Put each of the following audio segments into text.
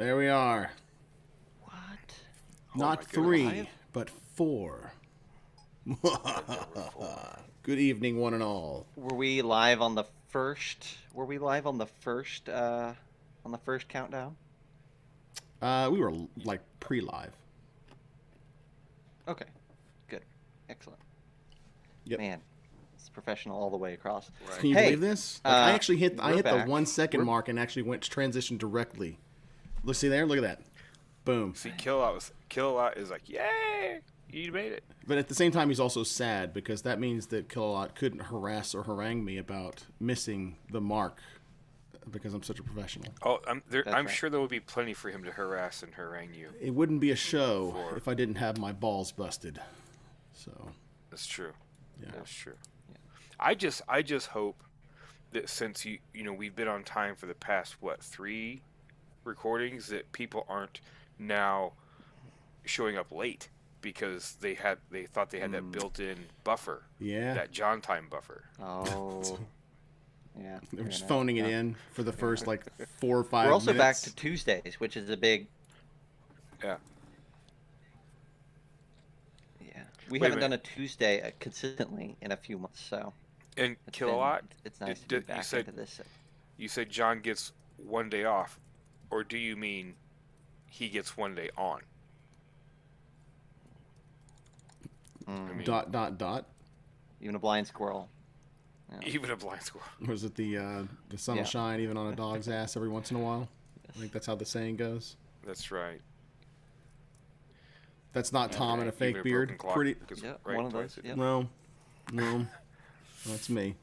There we are. What? Not my goodness. 3, but 4. Number 4. Good evening, one and all. Were we live on the first? Were we live on the first? On the first countdown? We were like pre-live. Okay, good, excellent. Yep. Man, it's professional all the way across. Right. Can you Hey, believe this? Like, I actually hit we're the back. 1 second We're- mark and actually went to transition directly. Look, see there? Look at that. Boom. See, Kilowatt is like, yay, you made it. But at the same time, he's also sad because that means that Kilowatt couldn't harass or harangue me about missing the mark because I'm such a professional. Oh, I'm right. sure there will be plenty for him to harass and harangue you. It wouldn't be a show For- if I didn't have my balls busted. So, That's true. yeah. That's true. I just hope that since we've been on time for the past 3 recordings, that people aren't now showing up late because they thought they had that built-in buffer, Yeah. that John time buffer. Oh, yeah. They were just fair phoning it enough. in for the first 4 or 5 We're also back minutes. to Tuesdays, which is a big. Yeah. Yeah, we Wait a haven't done a Tuesday consistently in a few months, so And it's Kilowatt, it's nice to did- be you back said- into this. you said John gets 1 day off, or do you mean he gets 1 day on? I mean, Dot. Even a blind squirrel. even a blind squirrel. Or is it the sun Yeah. will shine even on a dog's ass every once in a while? I think that's how the saying goes. That's right. That's not Tom and a Even fake beard. broken clock Pretty. goes Yeah, right one of twice those. a- Yep. No, that's me.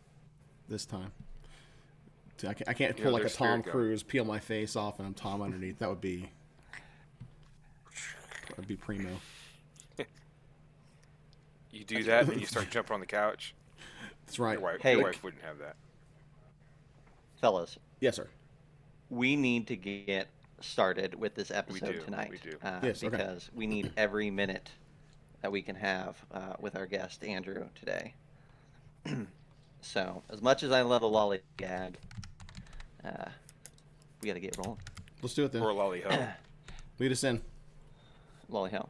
This time. See, I can't Yeah, pull like a there's Tom spirit guide. Cruise, peel my face off, and I'm Tom underneath. That'd be primo. You do that, and you start jumping on the couch. That's right. Hey. Your wife wouldn't have that. Fellas, Yes, sir. we need to get started with this episode do, tonight. we do. Yes, okay. Because we need every minute that we can have with our guest Andrew today. So, as much as I love a lollygag, we got to get rolling. Let's do it then. Or a lolly ho. Lead us in. Lolly hell.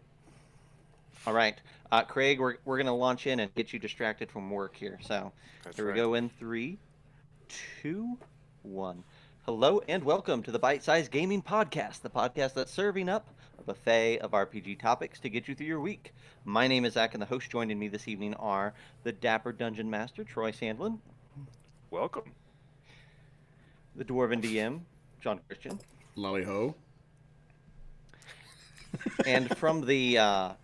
All right, Craig, we're gonna launch in and get you distracted from work here. So That's here right. we go in 3, 2, 1. Hello and welcome to the Bite Size Gaming Podcast, the podcast that's serving up a buffet of RPG topics to get you through your week. My name is Zach, and the host joining me this evening are the Dapper Dungeon Master Troy Sandlin, Welcome. the Dwarven DM John Christian, Lolly ho. and from the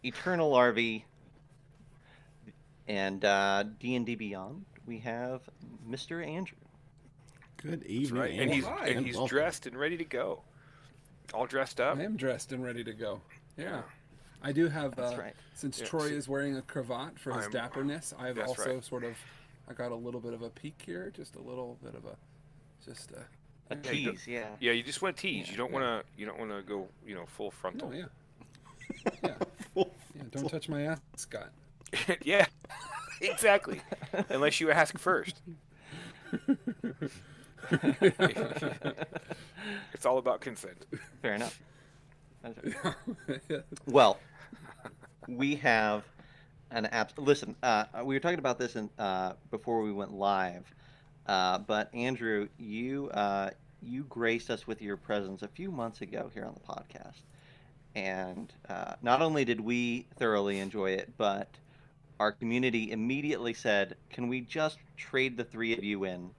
Eternal RV and D&D Beyond, we have Mr. Andrew. Good That's evening. right. And he's hi. and he's welcome. dressed and ready to go. All dressed up. I am dressed and ready to go. Yeah. I do have, That's right. since Yeah, Troy see- is wearing a cravat for his I'm- dapperness, I've that's also right. sort of, I got a little bit of a peek here, just a little bit of a, just a, A Yeah, you tease, yeah. Yeah, you just want to tease. Yeah, you don't yeah. want to. You don't want to go. Full frontal. no, yeah. Yeah. Yeah, don't touch my ass, Scott. Yeah. Exactly. Unless you ask first. It's all about consent. Fair enough. That's right. Well, we have an app. Listen, we were talking about this before we went live, but Andrew, you graced us with your presence a few months ago here on the podcast, and not only did we thoroughly enjoy it, but our community immediately said, "Can we just trade the 3 of you in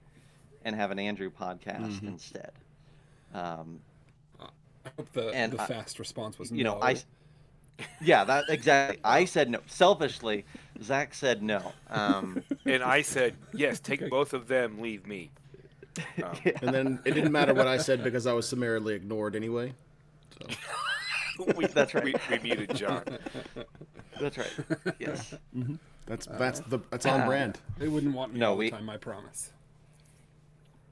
and have an Andrew podcast instead?" I hope the And fast response was you know, no. yeah, that exactly. I said no. Selfishly, Zach said no. And I said, yes, take both of them, leave me. And then it didn't matter what I said because I was summarily ignored anyway. That's right. We muted John. That's right. Yes. That's on brand. They wouldn't want me No, all the we- time, I promise.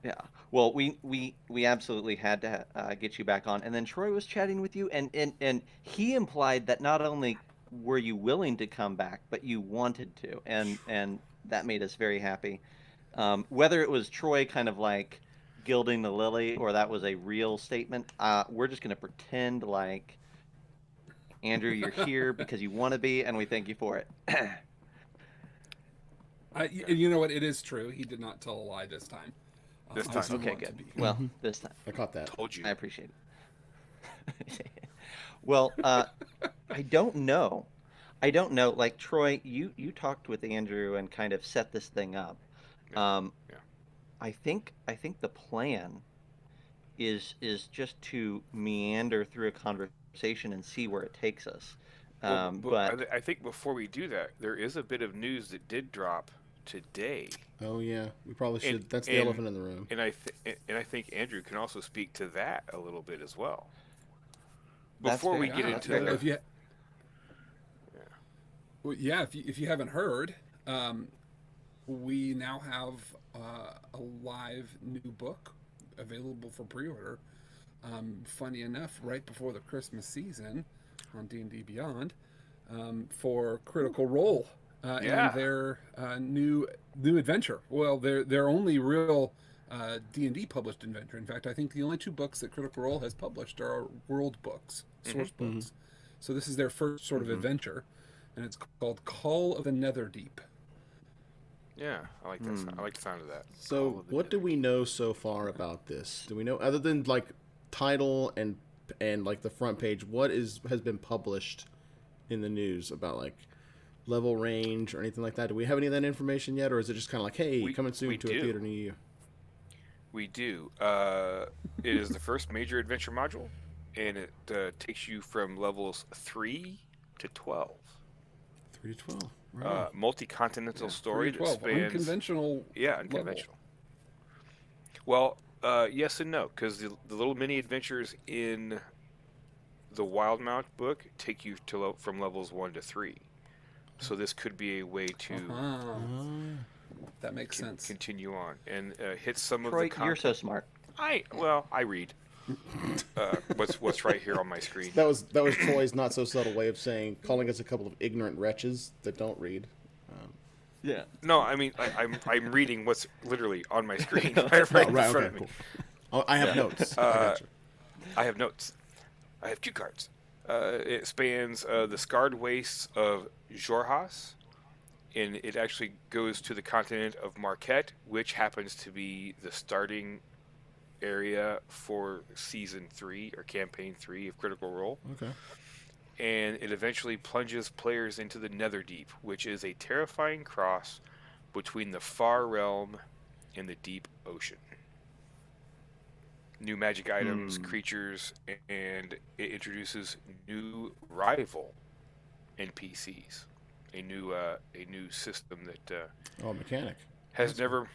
Yeah. Well, we absolutely had to get you back on, and then Troy was chatting with you, and he implied that not only were you willing to come back, but you wanted to, and that made us very happy. Whether it was Troy kind of like gilding the lily or that was a real statement. We're just going to pretend like, Andrew, you're here because you want to be, and we thank you for it. You know what? It is true. He did not tell a lie this time. This I time. do Okay, want to good. be. Well, this time. I caught that. Told you. I appreciate it. Well, I don't know. Like Troy, you talked with Andrew and kind of set this thing up. Yeah. I think the plan is just to meander through a conversation and see where it takes us. But I think before we do that, there is a bit of news that did drop today, Oh yeah, we probably should. And- That's the and- elephant in the room. and I think Andrew can also speak to that a little bit as well. That's Before we fair. get Yeah, into that's the, fair. If you, well, yeah, if you haven't heard, we now have a live new book available for pre-order. Funny enough, right before the Christmas season on D&D Beyond, for Critical Role Yeah. and their new adventure. Well, their only real D&D published adventure. In fact, I think the only 2 books that Critical Role has published are world books, source books. So this is their first sort of adventure, and it's called Call of the Netherdeep. yeah, I like that. I like the sound of that. Call So, of the what do we know so far about this? Do we know, other than like title and like the front page, what has been published in the news about like level range or anything like that? Do we have any of that information yet, or is it just kind of like, hey, We- coming soon we to do. a theater near you? We do. It is the first major adventure module, and it takes you from levels 3 to 12. 3 to 12. Right. Multi-continental story that 312, spans. unconventional. Yeah, level. unconventional. Well, yes and no, because the little mini adventures in the Wildmount book take you to from levels 1 to 3. So this could be a way to Uh-huh. That makes sense. continue on and hit some Troy, of the content. you're so smart. I read. What's right here on my screen. That was Troy's not so subtle way of saying, calling us a couple of ignorant wretches that don't read. Yeah. No, I mean I'm reading what's literally on my screen right, Oh, in right, front okay, of me. cool. Oh, I have notes. I gotcha. I have notes. I have cue cards. It spans the scarred wastes of Jorhas, and it actually goes to the continent of Marquette, which happens to be the starting area for Season 3 or Campaign 3 of Critical Role. Okay. And it eventually plunges players into the Netherdeep, which is a terrifying cross between the far realm and the deep ocean. New magic items, creatures, and it introduces new rival NPCs. A new system that Oh, mechanic. has never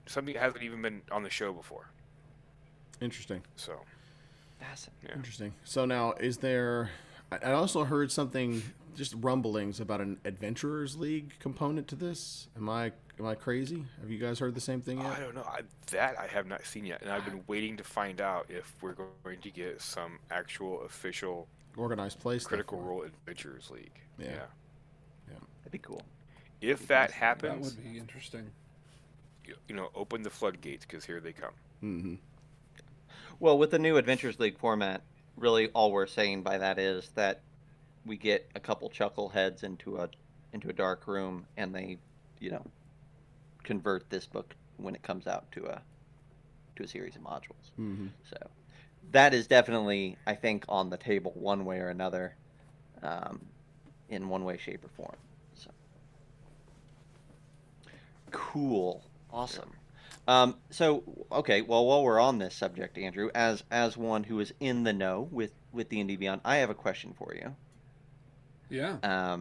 something that hasn't even been on the show before. Interesting. So Fascinating. yeah. Interesting. So now, is there? I also heard something, just rumblings about an Adventurers League component to this. Am I crazy? Have you guys heard the same thing yet? I don't know. I have not seen yet, and I've been waiting to find out if we're going to get some actual official Organized play stuff Critical for it. Role Adventurers League. Yeah. That'd be cool. If that That happens, would be interesting. open the floodgates because here they come. Mm-hmm. Well, with the new Adventures League format, really all we're saying by that is that we get a couple chuckleheads into a dark room, and they, convert this book when it comes out to a series of modules. Mm-hmm. So that is definitely, I think, on the table one way or another, in one way, shape, or form. So cool, awesome. So okay, well, while we're on this subject, Andrew, as one who is in the know with D&D Beyond, I have a question for you. Yeah.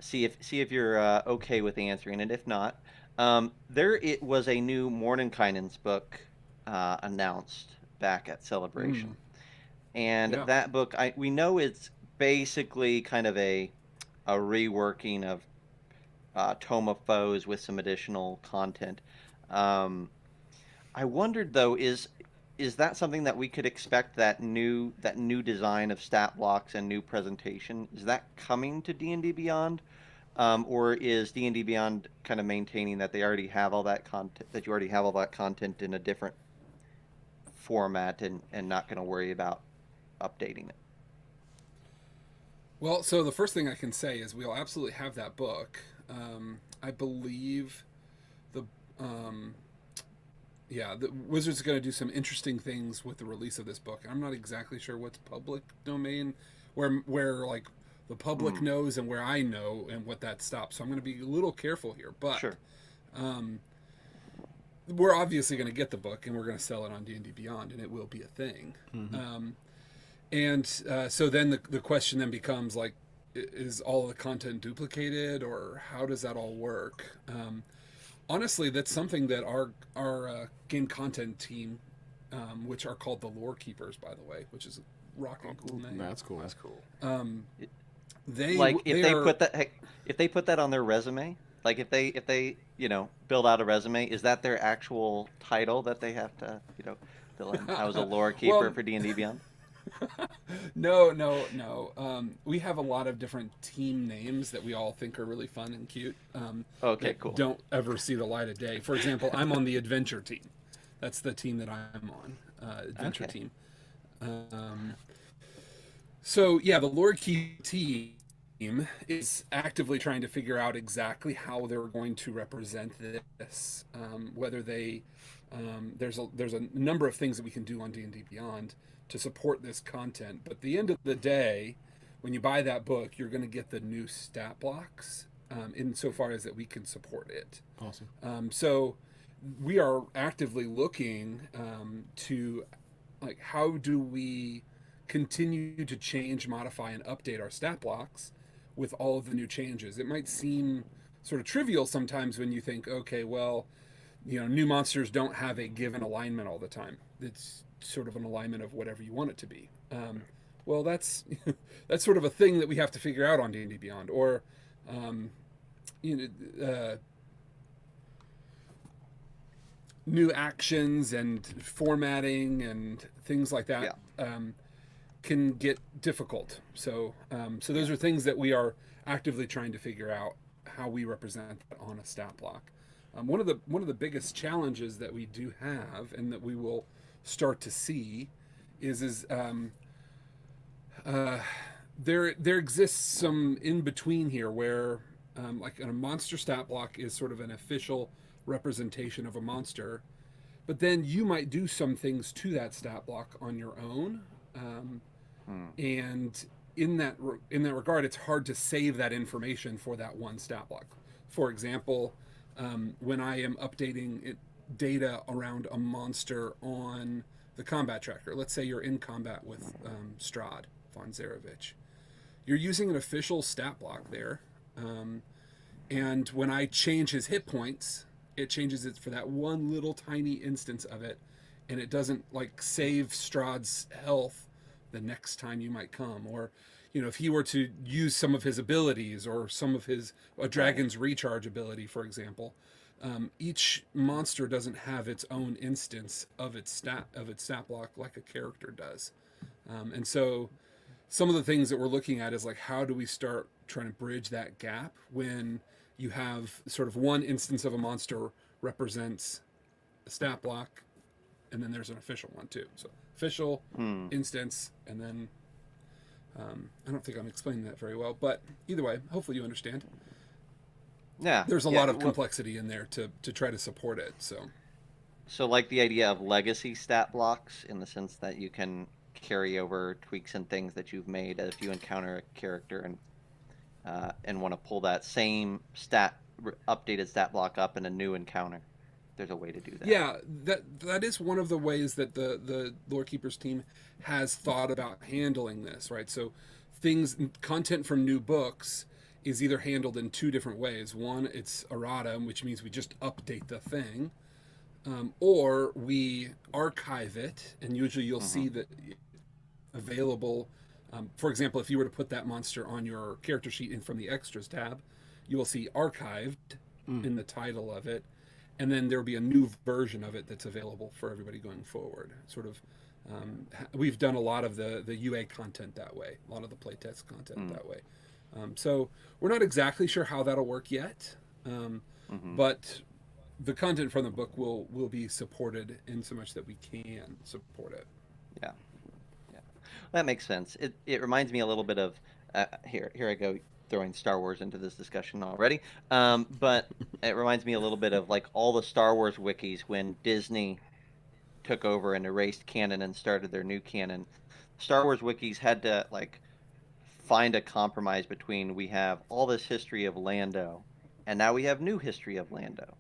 See if you're okay with answering it. If not, it was a new Mordenkainen's book announced back at Celebration, and Yeah. that book we know it's basically kind of a reworking of Tome of Foes with some additional content. I wondered though, is that something that we could expect, that new design of stat blocks and new presentation, is that coming to D&D Beyond, Or is D&D Beyond kind of maintaining that they already have all that content, that you already have all that content in a different format, and not going to worry about updating it? Well, so the first thing I can say is we'll absolutely have that book. I believe the the Wizards are going to do some interesting things with the release of this book. I'm not exactly sure what's public domain, where like the public knows and where I know, and what that stops. So I'm going to be a little careful here, but Sure. We're obviously going to get the book and we're going to sell it on D&D Beyond, and it will be a thing. So then the question then becomes like, is all the content duplicated, or how does that all work? Honestly, that's something that our game content team, which are called the Lore Keepers, by the way, which is a rocking cool name. That's cool. That's cool. If they put that on their resume, like if they build out a resume, is that their actual title that they have to fill in? I was a lore keeper for D&D Beyond. No. We have a lot of different team names that we all think are really fun and cute. Okay, cool. Don't ever see the light of day. For example, I'm on the adventure team. That's the team that I'm on. Adventure team. So yeah, the Lore Keep team is actively trying to figure out exactly how they're going to represent this. Whether they there's a number of things that we can do on D&D Beyond to support this content, but at the end of the day, when you buy that book, you're going to get the new stat blocks, insofar as that we can support it. Awesome. So we are actively looking to, like, how do we continue to change, modify, and update our stat blocks with all of the new changes. It might seem sort of trivial sometimes when you think, okay, well, new monsters don't have a given alignment all the time. It's sort of an alignment of whatever you want it to be. Well, that's that's sort of a thing that we have to figure out on D&D Beyond, or new actions and formatting and things like that can get difficult. So those are things that we are actively trying to figure out how we represent that on a stat block. One of the biggest challenges that we do have, and that we will start to see, is there exists some in between here where like a monster stat block is sort of an official representation of a monster, but then you might do some things to that stat block on your own, and in that regard, it's hard to save that information for that one stat block. For example, when I am updating data around a monster on the combat tracker, let's say you're in combat with Strahd von Zarevich, you're using an official stat block there, and when I change his hit points, it changes it for that one little tiny instance of it, and it doesn't like save Strahd's health the next time you might come. Or if he were to use some of his abilities, or some of a dragon's recharge ability, for example, each monster doesn't have its own instance of its stat block like a character does. And so some of the things that we're looking at is like, how do we start trying to bridge that gap when you have sort of one instance of a monster represents a stat block, and then there's an official one too. So official, instance, and then I don't think I'm explaining that very well, but either way, hopefully you understand. Yeah. There's a lot of complexity in there to try to support it. So like the idea of legacy stat blocks, in the sense that you can carry over tweaks and things that you've made if you encounter a character and want to pull that same updated stat block up in a new encounter. There's a way to do that. Yeah, that is one of the ways that the Lore Keepers team has thought about handling this, right? So content from new books is either handled in two different ways. One, it's errata, which means we just update the thing, or we archive it, and usually you'll see that available. For example, if you were to put that monster on your character sheet from the extras tab, you will see archived in the title of it, and then there'll be a new version of it that's available for everybody going forward. Sort of, we've done a lot of the UA content that way, a lot of the playtest content that way. So we're not exactly sure how that'll work yet, but the content from the book will be supported in so much that we can support it. Yeah. Yeah. That makes sense. It reminds me a little bit of here I go throwing Star Wars into this discussion already. But it reminds me a little bit of like all the Star Wars wikis when Disney took over and erased canon and started their new canon. Star Wars wikis had to like find a compromise between we have all this history of Lando and now we have new history of Lando.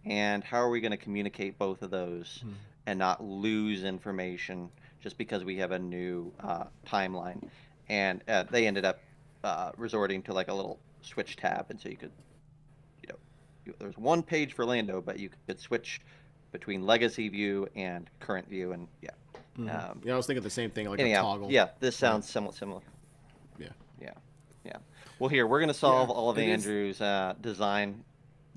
And how are we going to communicate both of those and not lose information just because we have a new timeline? And they ended up resorting to like a little switch tab, and so you could, there's one page for Lando, but you could switch between legacy view and current view, and yeah. I was thinking the same thing, like Anyhow, a toggle. yeah, this sounds somewhat similar. Yeah. Yeah. Well, here we're going to solve Yeah, all of it is. Andrew's design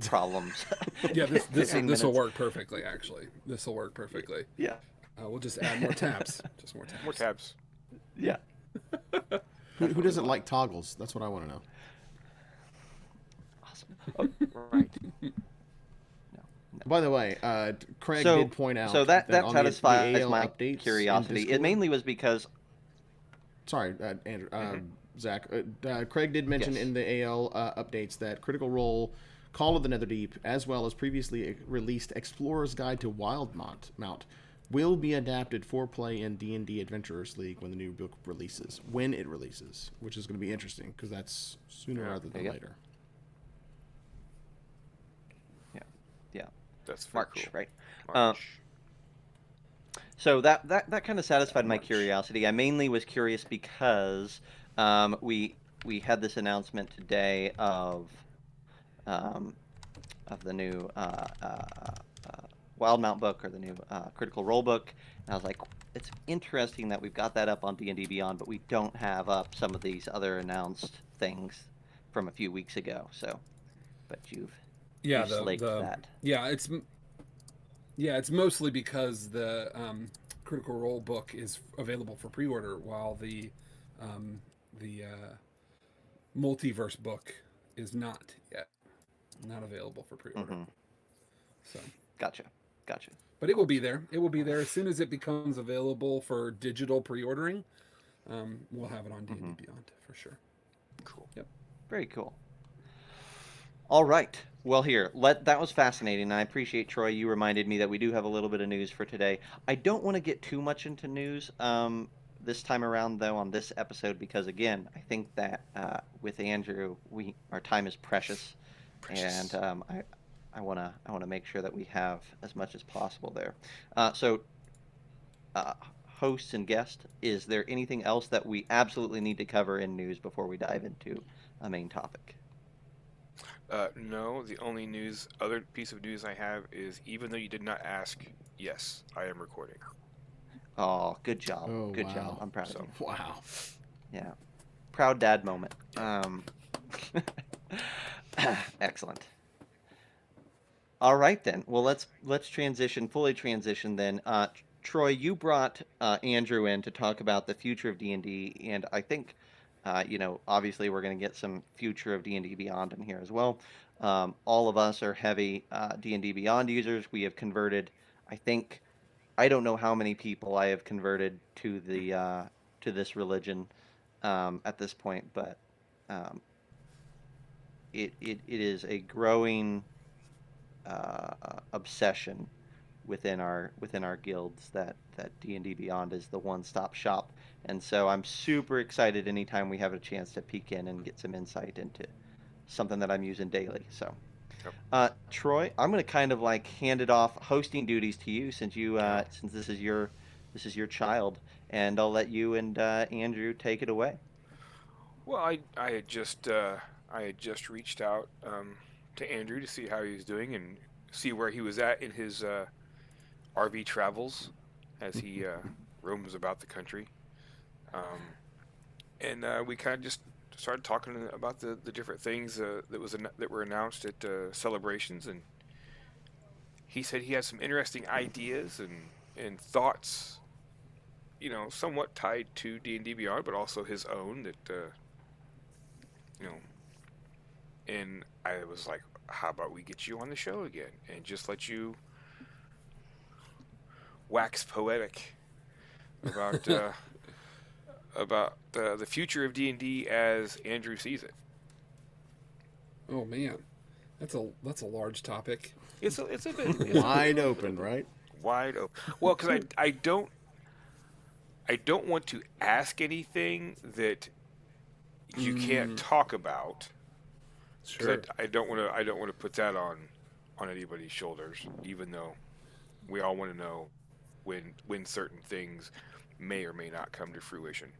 problems. Yeah, this 15 will minutes. work perfectly. Actually, this will work perfectly. Yeah. We'll just add more tabs. Just more tabs. More tabs. Yeah. Who doesn't like toggles? That's what I want to know. Awesome. Oh, right. By the way, Craig So- did point out So that on satisfies the AL my updates in curiosity. It Discord- mainly was because Sorry, Andrew. Zach. Craig did mention Yes. in the AL updates that Critical Role, Call of the Netherdeep, as well as previously released Explorer's Guide to Wildmount will be adapted for play in D&D Adventurers League when the new book releases. When it releases, which is going to be interesting because that's sooner rather than Yeah. later. yeah, That's very March, cool. right? March. So that kind of satisfied my March. curiosity. I mainly was curious because we had this announcement today of the new Wildmount book, or the new Critical Role book, and I was like, it's interesting that we've got that up on D&D Beyond, but we don't have up some of these other announced things from a few weeks ago. So, but you've slaked that. Yeah, it's mostly because the Critical Role book is available for pre-order, while the multiverse book is not yet available for pre-order. So, Gotcha. but it will be there. It will be there as soon as it becomes available for digital pre-ordering. We'll have it on D&D Beyond for sure. Cool. Yep. Very cool. All right. Well, that was fascinating. And I appreciate, Troy, you reminded me that we do have a little bit of news for today. I don't want to get too much into news this time around, though, on this episode, because, again, I think that with Andrew, our time is precious. And I want to make sure that we have as much as possible there. So, hosts and guests, is there anything else that we absolutely need to cover in news before we dive into a main topic? No, the only other piece of news I have is, even though you did not ask, yes, I am recording. Oh, good job. Oh, Good wow. job. I'm proud of you. Wow. Yeah. Proud dad moment. Excellent. All right, then. Well, let's fully transition then. Troy, you brought Andrew in to talk about the future of D&D, and I think, obviously we're going to get some future of D&D Beyond in here as well. All of us are heavy D&D Beyond users. We have converted, I don't know how many people I have converted to this religion at this point, but it is a growing obsession within our guilds that D&D Beyond is the one-stop shop. And so I'm super excited anytime we have a chance to peek in and get some insight into something that I'm using daily. So, Troy, I'm going to kind of like hand it off hosting duties to you, since this is your child, and I'll let you and Andrew take it away. Well, I had just reached out to Andrew to see how he was doing and see where he was at in his RV travels as he roams about the country. And we kind of just started talking about the different things that were announced at celebrations, and he said he has some interesting ideas and thoughts, somewhat tied to D&D Beyond, but also his own, that you know, and I was like, how about we get you on the show again and just let you wax poetic about the future of D&D as Andrew sees it. Oh man, that's a large topic. It's a bit Wide open, right? wide open. Well, because I don't want to ask anything that you can't talk about. 'Cause Sure. I don't want to put that on anybody's shoulders, even though we all want to know when certain things may or may not come to fruition.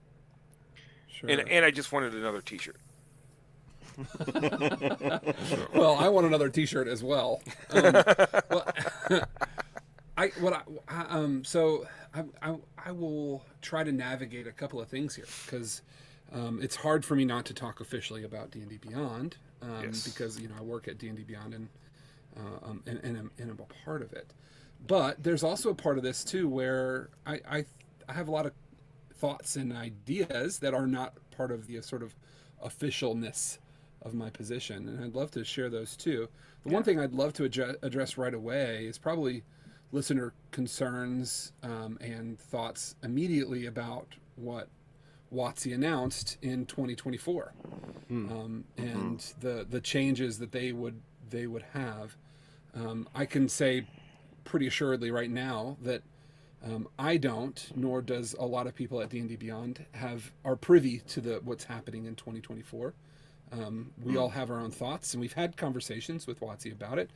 Sure. And I just wanted another T-shirt. Well, I want another T-shirt as well. Well, I will try to navigate a couple of things here because it's hard for me not to talk officially about D&D Beyond Yes. because I work at D&D Beyond and I'm a part of it. But there's also a part of this too where I have a lot of thoughts and ideas that are not part of the sort of officialness of my position, and I'd love to share those too. The one thing I'd love to address right away is probably listener concerns and thoughts immediately about what WotC announced in 2024 and the changes that they would have. I can say pretty assuredly right now that I don't, nor does a lot of people at D&D Beyond are privy to what's happening in 2024. We all have our own thoughts, and we've had conversations with WotC about it.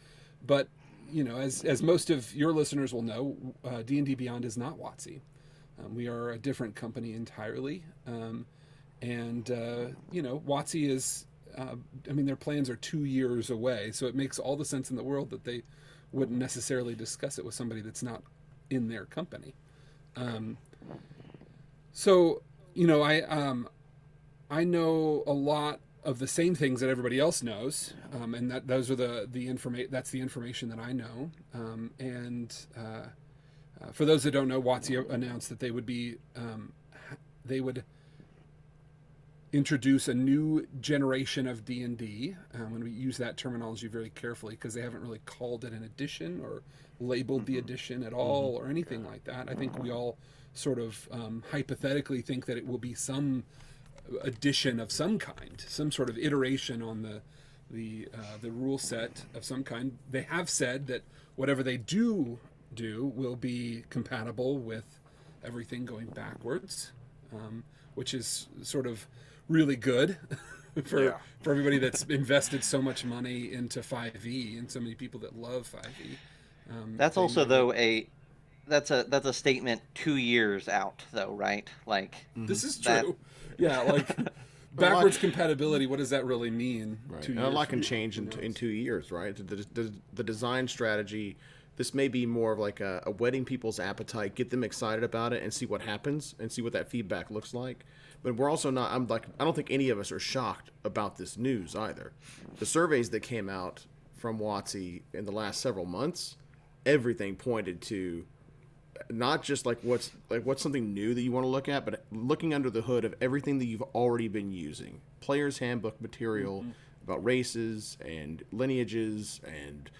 But as most of your listeners will know, D&D Beyond is not WotC. We are a different company entirely, and WotC is. Their plans are 2 years away, so it makes all the sense in the world that they wouldn't necessarily discuss it with somebody that's not in their company. I know a lot of the same things that everybody else knows, and those are that's the information that I know. For those that don't know, WotC announced that they would introduce a new generation of D&D. I'm going to use that terminology very carefully because they haven't really called it an edition or labeled the edition at all or anything like that. I think we all sort of hypothetically think that it will be some edition of some kind, some sort of iteration on the rule set of some kind. They have said that whatever they do will be compatible with everything going backwards, which is sort of really good for everybody that's invested so much money into 5e and so many people that love 5e. That's also though that's a statement 2 years out though, right? Like this is true. Yeah, like backwards compatibility. What does that really mean? Right. And a lot can change in 2 years, right? The design strategy. This may be more of like a whetting people's appetite, get them excited about it, and see what happens, and see what that feedback looks like. But we're also not. I don't think any of us are shocked about this news either. The surveys that came out from WotC in the last several months, everything pointed to not just what's something new that you want to look at, but looking under the hood of everything that you've already been using. Player's handbook material about races and lineages and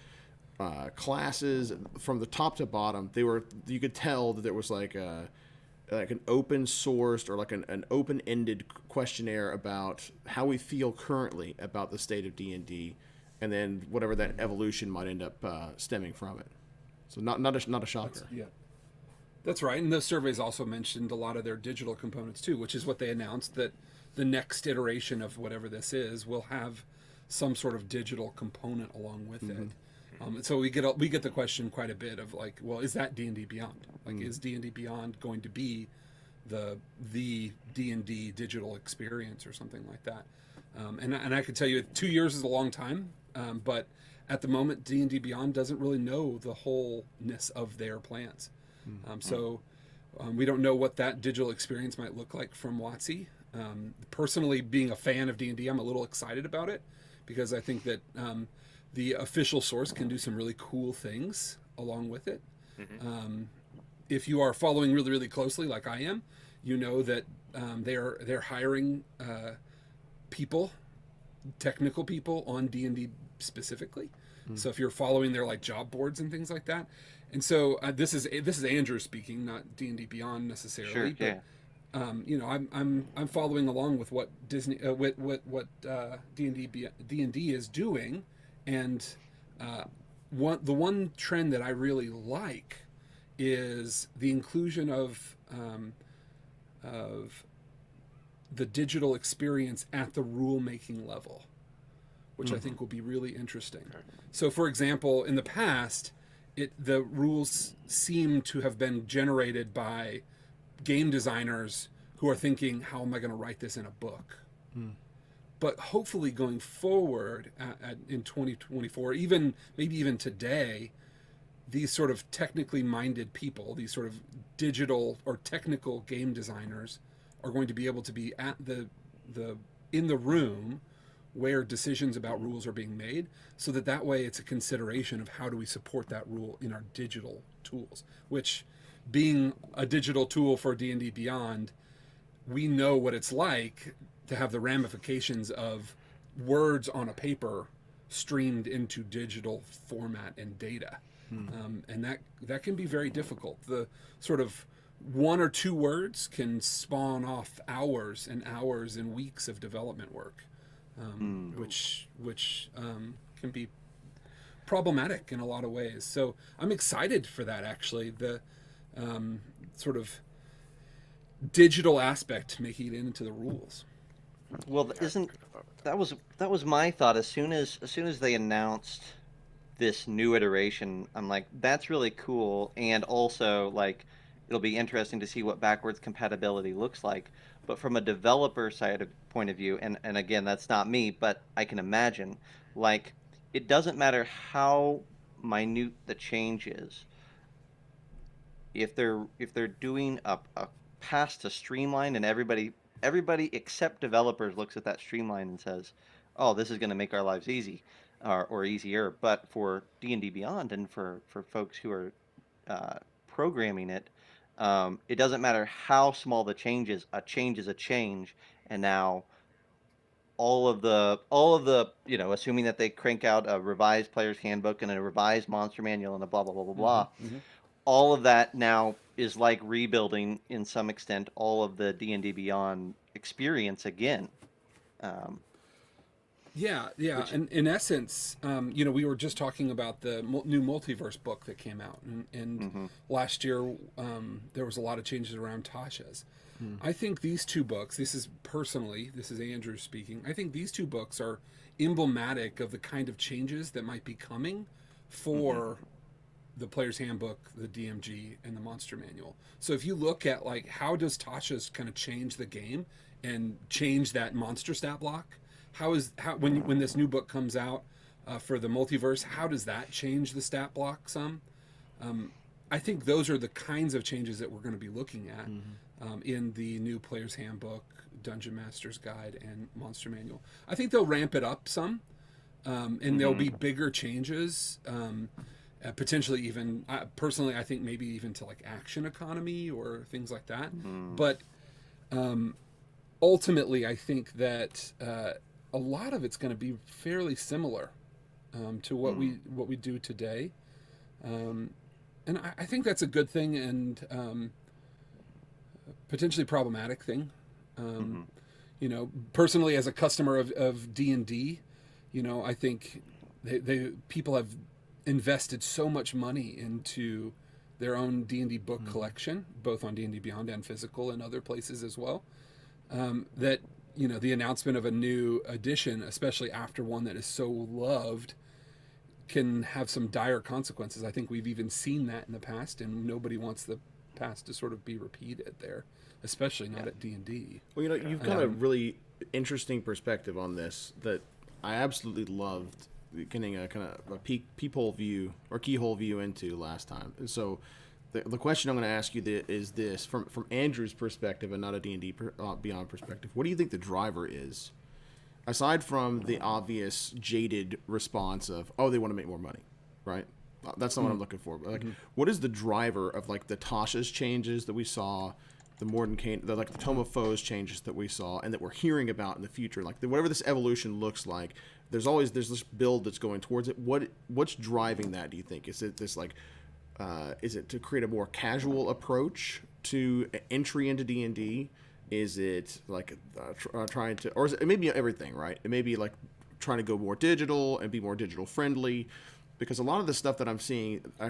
classes from the top to bottom. You could tell that there was like an open sourced or like an open-ended questionnaire about how we feel currently about the state of D&D, and then whatever that evolution might end up stemming from it. So not a shocker. That's right. And those surveys also mentioned a lot of their digital components too, which is what they announced, that the next iteration of whatever this is will have some sort of digital component along with it. So we get the question quite a bit of like, well, is that D&D Beyond? Like, is D&D Beyond going to be the D&D digital experience or something like that? And I can tell you 2 years is a long time, but at the moment, D&D Beyond doesn't really know the wholeness of their plans. We don't know what that digital experience might look like from WotC. Personally, being a fan of D&D, I'm a little excited about it because I think that the official source can do some really cool things along with it. If you are following really, really closely, like I am, you know that they're hiring people technical people on D&D specifically. So if you're following their like job boards and things like that. And so this is Andrew speaking, not D&D Beyond necessarily. Sure, but, you know, I'm following along with what Disney what D&D is doing, and the one trend that I really like is the inclusion of the digital experience at the rule making level, which I think will be really interesting. So, for example, in the past, the rules seem to have been generated by game designers who are thinking, how am I going to write this in a book? But hopefully going forward in 2024, maybe even today, these sort of technically minded people, these sort of digital or technical game designers, are going to be able to be at in the room where decisions about rules are being made, so that way it's a consideration of how do we support that rule in our digital tools, which, being a digital tool for D&D Beyond, we know what it's like to have the ramifications of words on a paper streamed into digital format and data. And that can be very difficult. The sort of one or two words can spawn off hours and hours and weeks of development work, which can be problematic in a lot of ways. So I'm excited for that, actually, the sort of digital aspect making it into the rules. Well, that was my thought. As soon as they announced this new iteration, I'm like, that's really cool, and also like it'll be interesting to see what backwards compatibility looks like. But from a developer point of view, and again, that's not me, but I can imagine, like, it doesn't matter how minute the change is. If they're doing a pass to streamline, and everybody except developers looks at that streamline and says, oh, this is going to make our lives easy, or easier. But for D&D Beyond and for folks who are programming it, it doesn't matter how small the change is. A change is a change, and now all of the you know, assuming that they crank out a revised player's handbook and a revised monster manual and a blah blah blah blah blah, all of that now is like rebuilding in some extent all of the D&D Beyond experience again. Yeah. And in essence, you know, we were just talking about the new multiverse book that came out, and last year there was a lot of changes around Tasha's. I think these two books, this is Andrew speaking, I think these two books are emblematic of the kind of changes that might be coming for the Player's Handbook, the DMG, and the Monster Manual. So if you look at, like, how does Tasha's kind of change the game and change that monster stat block, when this new book comes out for the multiverse, how does that change the stat block some? I think those are the kinds of changes that we're going to be looking at in the new Player's Handbook, Dungeon Master's Guide, and Monster Manual. I think they'll ramp it up some, and there'll be bigger changes, potentially even, personally, I think maybe even to like action economy or things like that. But ultimately, I think that a lot of it's going to be fairly similar to what we do today, and I think that's a good thing and potentially problematic thing. You know, personally, as a customer of D&D, you know, I think people have invested so much money into their own D&D book collection, both on D&D Beyond and physical and other places as well, that, you know, the announcement of a new edition, especially after one that is so loved, can have some dire consequences. I think we've even seen that in the past, and nobody wants the past to sort of be repeated there, especially not at D&D. Well, you know, you've got a really interesting perspective on this that I absolutely loved getting a kind of a peephole view or keyhole view into last time. And so the question I'm going to ask you is this, from Andrew's perspective and not a D&D Beyond perspective, what do you think the driver is? Aside from the obvious jaded response of, oh, they want to make more money, right? That's not what I'm looking for. But like, what is the driver of like the Tasha's changes that we saw the Mordenkainen, like the Tome of Foes changes that we saw and that we're hearing about in the future, like whatever this evolution looks like, there's this build that's going towards it. What's driving that? Do you think is it this like is it to create a more casual approach to entry into D&D? Is it like trying to, or is it maybe everything, right? It may be like trying to go more digital and be more digital friendly, because a lot of the stuff that I'm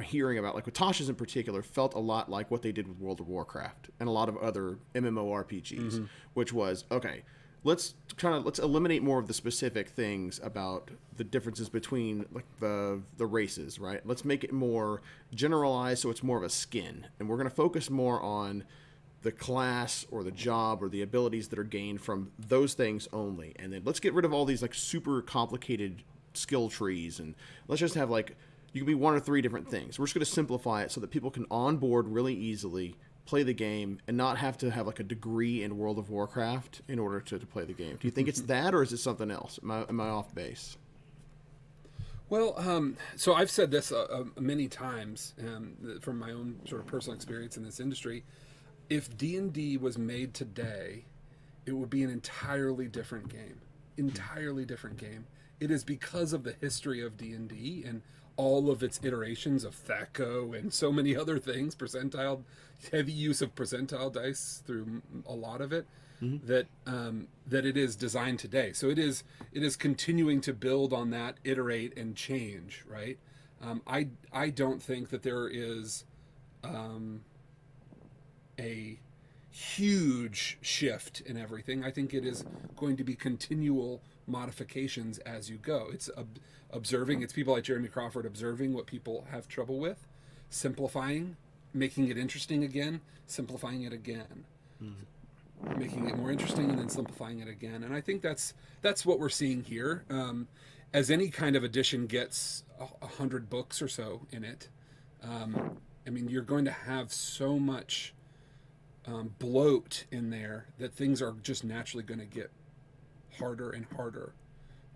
hearing about, like with Tasha's in particular, felt a lot like what they did with World of Warcraft and a lot of other MMORPGs, which was, okay, let's eliminate more of the specific things about the differences between like the races, right? Let's make it more generalized so it's more of a skin, and we're going to focus more on the class or the job or the abilities that are gained from those things only, and then let's get rid of all these like super complicated skill trees, and let's just have like you can be one or three different things. We're just going to simplify it so that people can onboard really easily, play the game, and not have to have like a degree in World of Warcraft in order to play the game. Do you think it's that, or is it something else? Am I off base? Well, so I've said this many times from my own sort of personal experience in this industry. If D&D was made today, it would be an entirely different game. Entirely different game. It is because of the history of D&D and all of its iterations of THAC0 and so many other things, heavy use of percentile dice through a lot of it, that it is designed today. So it is continuing to build on that, iterate and change, right? I don't think that there is a huge shift in everything. I think it is going to be continual modifications as you go. It's observing. It's people like Jeremy Crawford observing what people have trouble with, simplifying, making it interesting again, simplifying it again, making it more interesting, and then simplifying it again. And I think that's what we're seeing here. As any kind of edition gets 100 books or so in it, I mean, you're going to have so much bloat in there that things are just naturally going to get harder and harder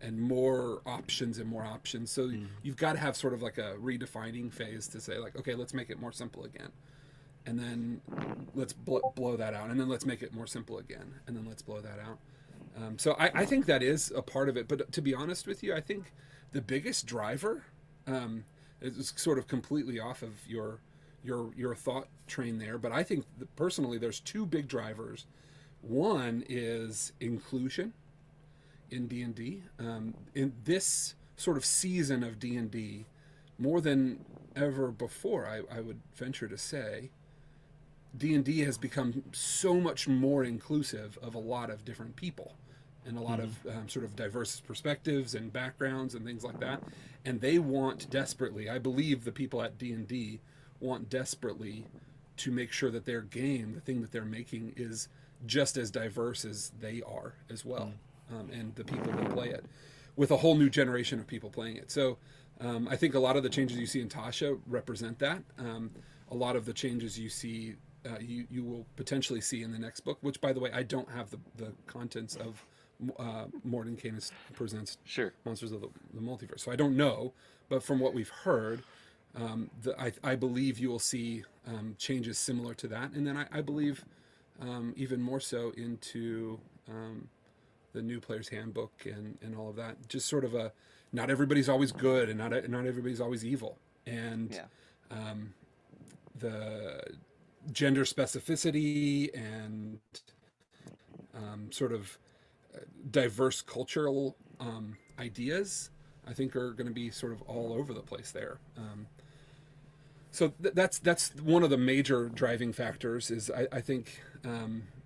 and more options and more options. So you've got to have sort of like a redefining phase to say like, okay, let's make it more simple again. And then let's blow that out. And then let's make it more simple again. And then let's blow that out. So I think that is a part of it. But to be honest with you, I think the biggest driver is sort of completely off of your thought train there, but I think that personally there's two big drivers. One is inclusion in D&D. In this sort of season of D&D, more than ever before, I would venture to say, D&D has become so much more inclusive of a lot of different people and a lot of sort of diverse perspectives and backgrounds and things like that. And they want desperately, I believe the people at D&D want desperately to make sure that their game, the thing that they're making, is just as diverse as they are as well, and the people that play it, with a whole new generation of people playing it. So I think a lot of the changes you see in Tasha represent that. A lot of the changes you see, you will potentially see in the next book, which, by the way, I don't have the contents of Mordenkainen Presents Monsters of the Multiverse, so I don't know, but from what we've heard, I believe you will see changes similar to that, and then I believe even more so into the new player's handbook and all of that. Just sort of a, not everybody's always good and not everybody's always evil, and the gender specificity and sort of diverse cultural ideas, I think, are going to be sort of all over the place there. So that's one of the major driving factors. Is I think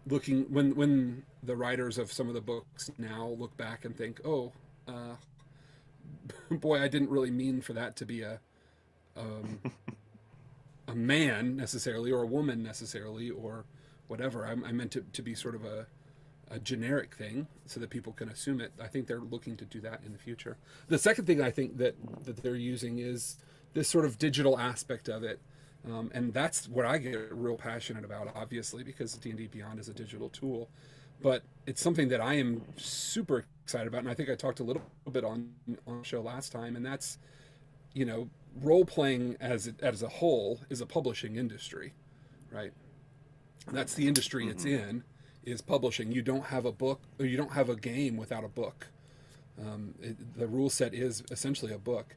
looking when the writers of some of the books now look back and think, oh, boy, I didn't really mean for that to be a man necessarily, or a woman necessarily, or whatever. I meant it to be sort of a generic thing so that people can assume it. I think they're looking to do that in the future. The second thing I think that they're using is this sort of digital aspect of it. And that's what I get real passionate about, obviously, because D&D Beyond is a digital tool. But it's something that I am super excited about, and I think I talked a little bit on the show last time, and that's, role-playing as a whole is a publishing industry, right? That's the industry it's in, is publishing. You don't have a book, or you don't have a game without a book. The rule set is essentially a book.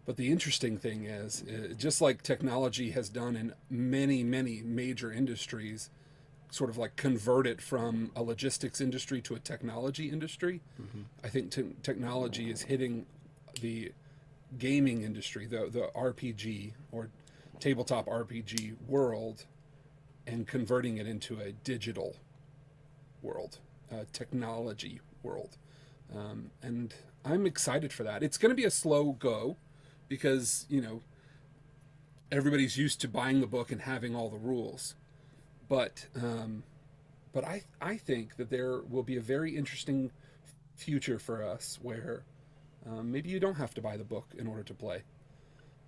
But the interesting thing is, just like technology has done in many, many major industries, sort of like convert it from a logistics industry to a technology industry, I think technology is hitting the gaming industry, the RPG or tabletop RPG world, and converting it into a digital world, a technology world. And I'm excited for that. It's going to be a slow go because, everybody's used to buying the book and having all the rules. But I think that there will be a very interesting future for us where maybe you don't have to buy the book in order to play.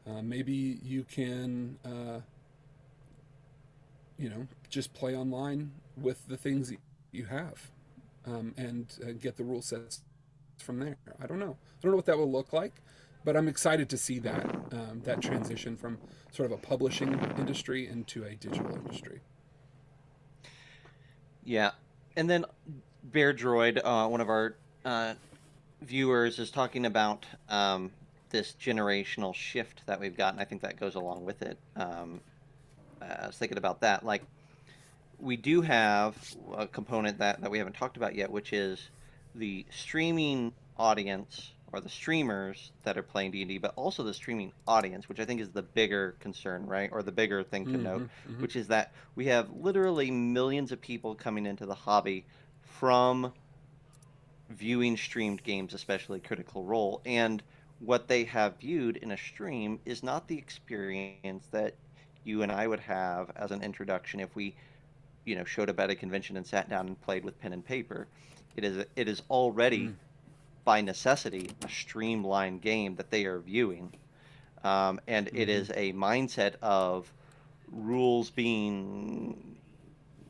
Maybe you can, just play online with the things that you have, and get the rule sets from there. I don't know. I don't know what that will look like, but I'm excited to see that transition from sort of a publishing industry into a digital industry. Yeah, and then Bear Droid, one of our viewers, is talking about this generational shift that we've got, and I think that goes along with it. I was thinking about that. Like, we do have a component that we haven't talked about yet, which is the streaming audience, or the streamers that are playing D&D, but also the streaming audience, which I think is the bigger concern, right? Or the bigger thing to note, which is that we have literally millions of people coming into the hobby from viewing streamed games, especially Critical Role. And what they have viewed in a stream is not the experience that you and I would have as an introduction if we, showed up at a convention and sat down and played with pen and paper. It is already by necessity a streamlined game that they are viewing, and it is a mindset of rules being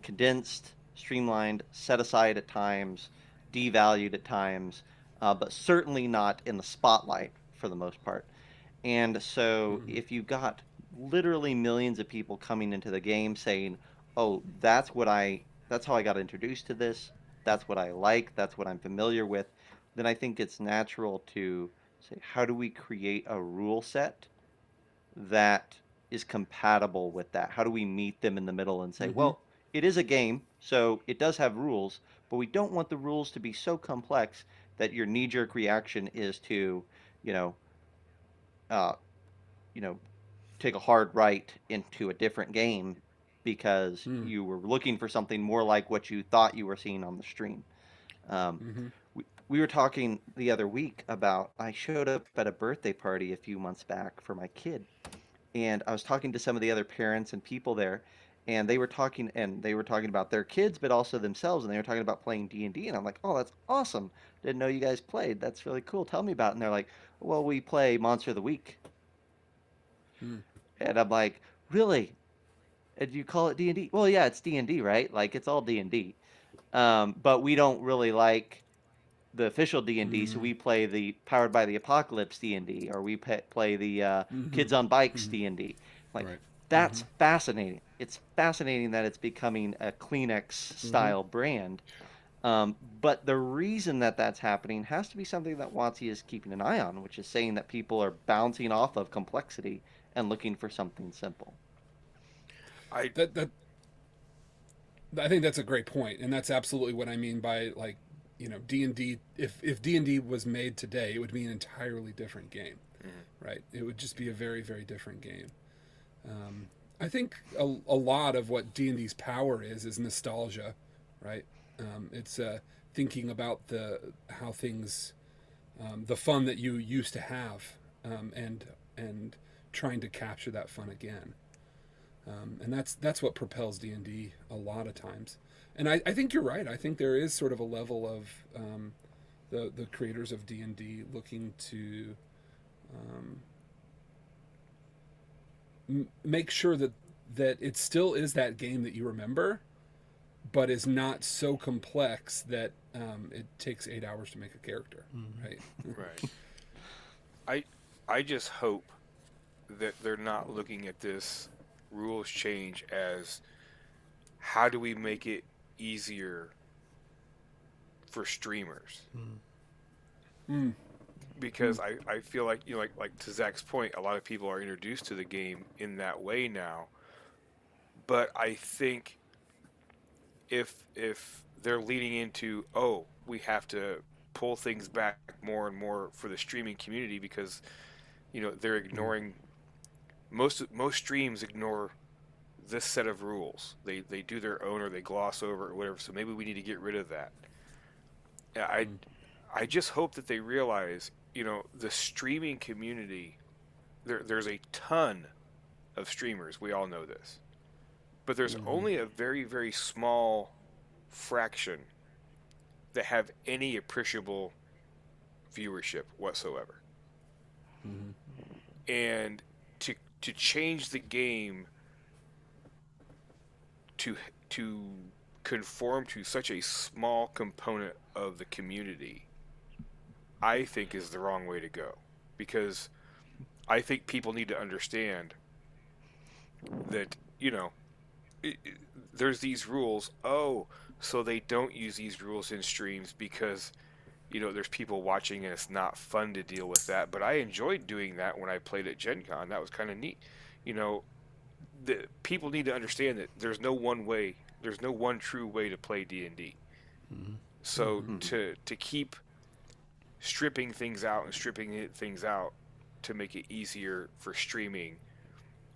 condensed, streamlined, set aside at times, devalued at times, but certainly not in the spotlight for the most part. And so if you've got literally millions of people coming into the game saying, oh, that's how I got introduced to this, that's what I like, that's what I'm familiar with, then I think it's natural to say, how do we create a rule set that is compatible with that? How do we meet them in the middle and say, well, it is a game, so it does have rules, but we don't want the rules to be so complex that your knee-jerk reaction is to, uh, take a hard right into a different game because you were looking for something more like what you thought you were seeing on the stream. We were talking the other week about, I showed up at a birthday party a few months back for my kid, and I was talking to some of the other parents and people there, and they were talking about their kids, but also themselves, and they were talking about playing D&D, and I'm like, oh, that's awesome. Didn't know you guys played. That's really cool. Tell me about it. And they're like, well, we play Monster of the Week. And I'm like, really? And you call it D&D? Well, yeah, it's D&D, right? Like, it's all D&D. But we don't really like the official D&D, so we play the Powered by the Apocalypse D&D, or we play the Kids on Bikes D&D. Like, that's fascinating. It's fascinating that it's becoming a Kleenex-style brand. But the reason that that's happening has to be something that WotC is keeping an eye on, which is saying that people are bouncing off of complexity and looking for something simple. I think that's a great point, and that's absolutely what I mean by, like, D&D. If D&D was made today, it would be an entirely different game, right? It would just be a very, very different game. I think a lot of what D&D's power is nostalgia, right? It's thinking about how things, the fun that you used to have, and trying to capture that fun again. And that's what propels D&D a lot of times. And I think you're right. I think there is sort of a level of the creators of D&D looking to make sure that it still is that game that you remember, but is not so complex that it takes 8 hours to make a character, right? Right. I just hope that they're not looking at this rules change as how do we make it easier for streamers? Mm. Because I feel like, you know, like to Zach's point, a lot of people are introduced to the game in that way now. But I think if they're leaning into, oh, we have to pull things back more and more for the streaming community because, you know, they're ignoring most streams ignore this set of rules. They do their own, or they gloss over it or whatever. So maybe we need to get rid of that. I just hope that they realize, you know, the streaming community, there's a ton of streamers. We all know this. But there's only a very, very small fraction that have any appreciable viewership whatsoever. And to change the game to conform to such a small component of the community, I think is the wrong way to go. Because I think people need to understand that, you know, there's these rules. Oh, so they don't use these rules in streams because, you know, there's people watching and it's not fun to deal with that. But I enjoyed doing that when I played at Gen Con. That was kind of neat. You know, the people need to understand that there's no one true way to play D&D. So to keep stripping things out to make it easier for streaming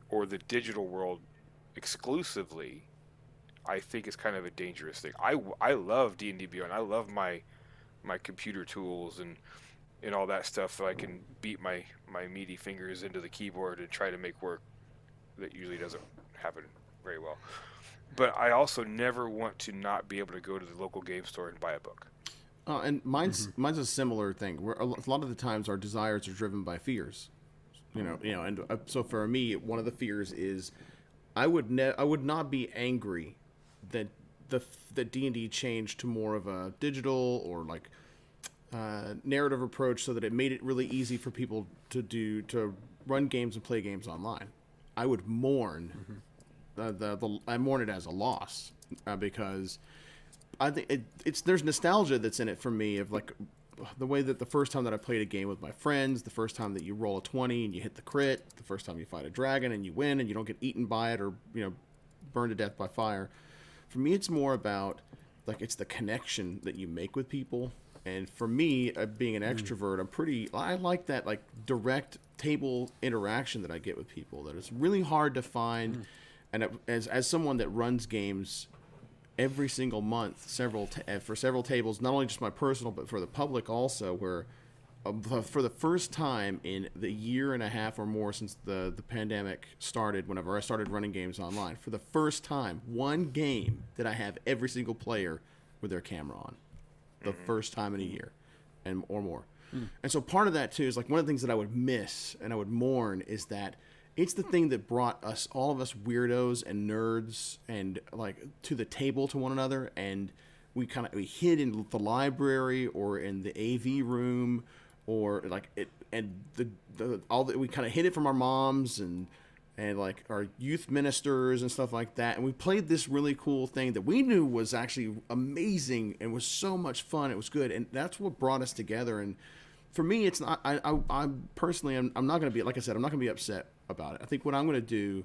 or the digital world exclusively, I think is kind of a dangerous thing. I love D&D Beyond. I love my computer tools and all that stuff, so I can beat my meaty fingers into the keyboard and try to make work that usually doesn't happen very well. But I also never want to not be able to go to the local game store and buy a book. And mine's a similar thing. Where a lot of the times our desires are driven by fears, and so for me, one of the fears is I would not be angry that the D&D changed to more of a digital or like narrative approach, so that it made it really easy for people to run games and play games online. I would mourn I mourn it as a loss because I think there's nostalgia that's in it for me, of like the way that the first time that I played a game with my friends, the first time that you roll a 20 and you hit the crit, the first time you fight a dragon and you win and you don't get eaten by it or, you know, burned to death by fire. For me, it's more about like it's the connection that you make with people. And for me, being an extrovert, I like that like direct table interaction that I get with people. That it's really hard to find. And as someone that runs games every single month, for several tables, not only just my personal, but for the public also, where for the first time in the year and a half or more since the pandemic started, whenever I started running games online, for the first time, one game that I have every single player with their camera on. The first time in a year or more. And so part of that too is like one of the things that I would miss and I would mourn is that it's the thing that brought all of us weirdos and nerds and like to the table to one another, and we hid in the library or in the AV room or like it, and we kind of hid it from our moms and like our youth ministers and stuff like that. And we played this really cool thing that we knew was actually amazing and was so much fun. It was good. And that's what brought us together. And for me, it's not, I personally, I'm not going to be, like I said, I'm not going to be upset about it. I think what I'm going to do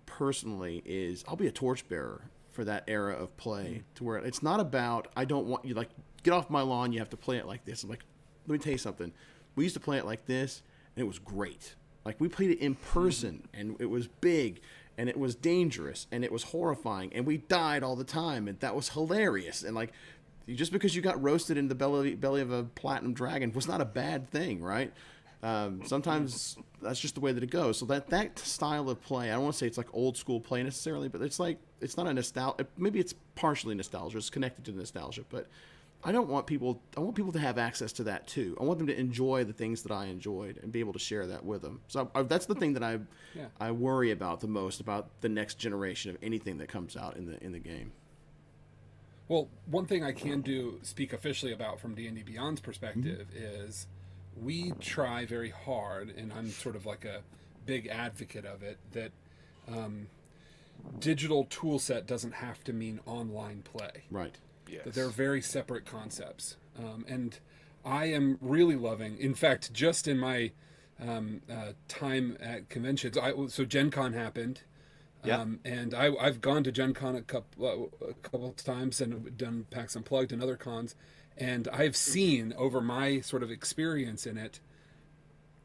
personally is I'll be a torchbearer for that era of play, to where it's not about, I don't want you, like, get off my lawn, you have to play it like this. I'm like, let me tell you something. We used to play it like this and it was great. Like, we played it in person, and it was big, and it was dangerous, and it was horrifying, and we died all the time, and that was hilarious. And, like, just because you got roasted in the belly of a platinum dragon was not a bad thing, right? Sometimes that's just the way that it goes. So that style of play, I don't want to say it's like old school play necessarily, but it's not a nostalgia. Maybe it's partially nostalgia. It's connected to nostalgia, but I want people to have access to that too. I want them to enjoy the things that I enjoyed and be able to share that with them. So that's the thing that I worry about the most, about the next generation of anything that comes out in the game. Well, one thing I can speak officially about from D&D Beyond's perspective is we try very hard, and I'm sort of like a big advocate of it, that digital tool set doesn't have to mean online play. Right. Yes. That they're very separate concepts. And I am really loving, in fact, just in my time at conventions, so Gen Con happened. Yeah. And I've gone to Gen Con a couple of times and done PAX Unplugged and other cons. And I've seen over my sort of experience in it,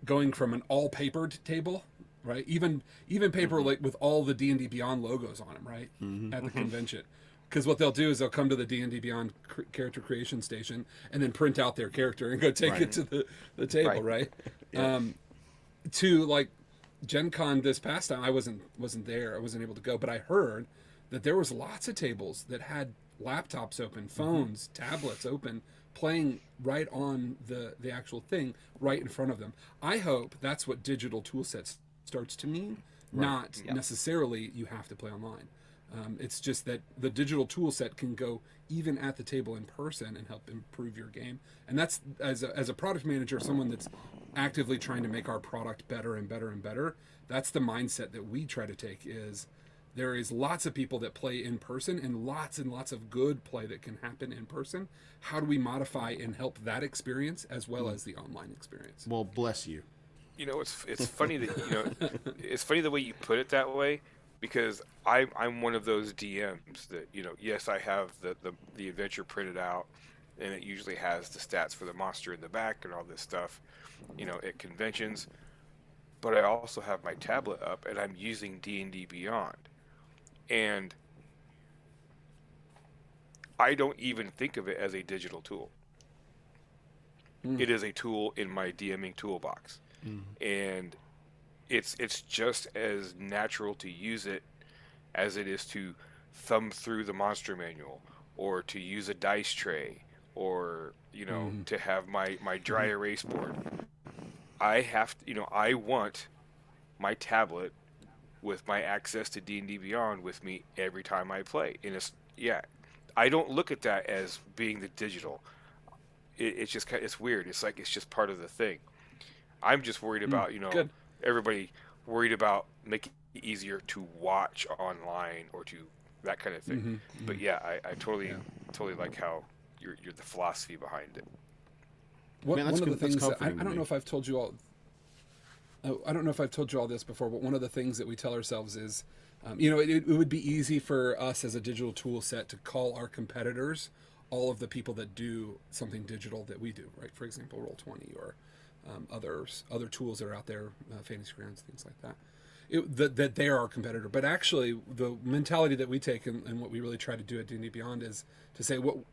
going from an all papered table, right? Even paper like with all the D&D Beyond logos on them, right? At the convention. Because what they'll do is they'll come to the D&D Beyond character creation station and then print out their character and go take it to the table, right? To like Gen Con this past time, I wasn't there. I wasn't able to go, but I heard that there was lots of tables that had laptops open, phones, tablets open, playing right on the actual thing right in front of them. I hope that's what digital tool sets starts to mean, not necessarily you have to play online. It's just that the digital tool set can go even at the table in person and help improve your game. And that's, as a product manager, someone that's actively trying to make our product better and better and better, that's the mindset that we try to take. Is there is lots of people that play in person and lots of good play that can happen in person. How do we modify and help that experience as well as the online experience? Well, bless you. You know, it's funny that it's funny the way you put it that way, because I'm one of those DMs that, yes, I have the adventure printed out, and it usually has the stats for the monster in the back and all this stuff, at conventions. But I also have my tablet up, and I'm using D&D Beyond, and I don't even think of it as a digital tool. It is a tool in my DMing toolbox, and it's just as natural to use it as it is to thumb through the monster manual, or to use a dice tray, or to have my dry erase board. I want my tablet with my access to D&D Beyond with me every time I play. And I don't look at that as being the digital. It's just it's weird. It's like it's just part of the thing. I'm just worried about Good. everybody worried about making it easier to watch online or to that kind of thing. But I totally like how you're the philosophy behind it. One that's of the good- that's things that, I comforting to don't me. know if I've told you all. I don't know if I've told you all this before, but one of the things that we tell ourselves is, it would be easy for us as a digital tool set to call our competitors all of the people that do something digital that we do, right? For example, Roll20 or other tools that are out there, Fantasy Grounds, things like that. That they are our competitor. But actually, the mentality that we take and what we really try to do at D&D Beyond is to say what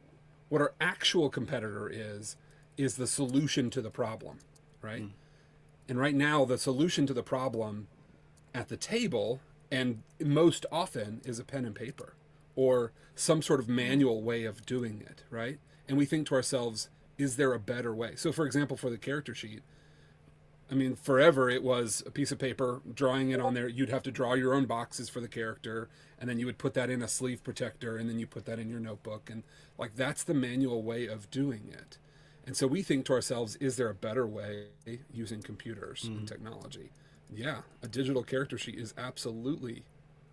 our actual competitor is the solution to the problem, right? And right now, the solution to the problem at the table, and most often, is a pen and paper or some sort of manual way of doing it, right? And we think to ourselves, is there a better way? So, for example, for the character sheet, I mean, forever it was a piece of paper, drawing it on there. You'd have to draw your own boxes for the character, and then you would put that in a sleeve protector, and then you put that in your notebook. And like, that's the manual way of doing it. And so we think to ourselves, is there a better way using computers and technology? Yeah, a digital character sheet is absolutely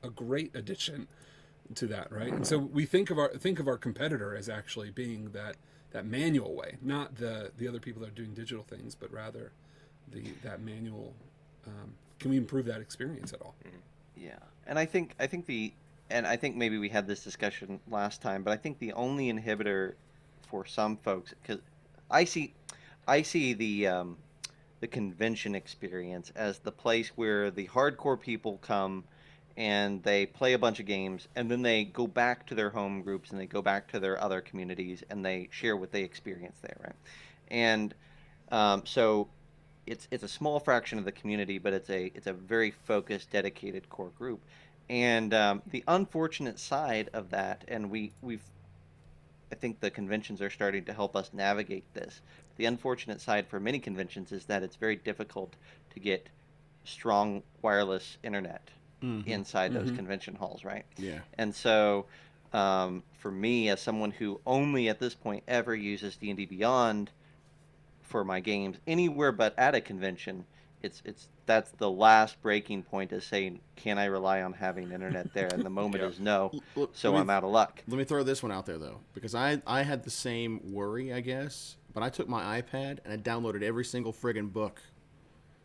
a great addition to that, right? And so we think of our competitor as actually being that manual way, not the other people that are doing digital things, but rather that manual. Can we improve that experience at all? Yeah, and I think maybe we had this discussion last time, but I think the only inhibitor for some folks, because I see the convention experience as the place where the hardcore people come and they play a bunch of games, and then they go back to their home groups and they go back to their other communities and they share what they experience there, right? And so it's a small fraction of the community, but it's a very focused, dedicated core group. And the unfortunate side of that, and I think the conventions are starting to help us navigate this. The unfortunate side for many conventions is that it's very difficult to get strong wireless internet inside those convention halls, right? Yeah. And so for me, as someone who only at this point ever uses D&D Beyond for my games anywhere but at a convention, that's the last breaking point, is saying, can I rely on having internet there? And the moment Yeah. is no, Look, so I'm out of luck. Let me throw this one out there though, because I had the same worry, I guess, but I took my iPad and I downloaded every single friggin' book,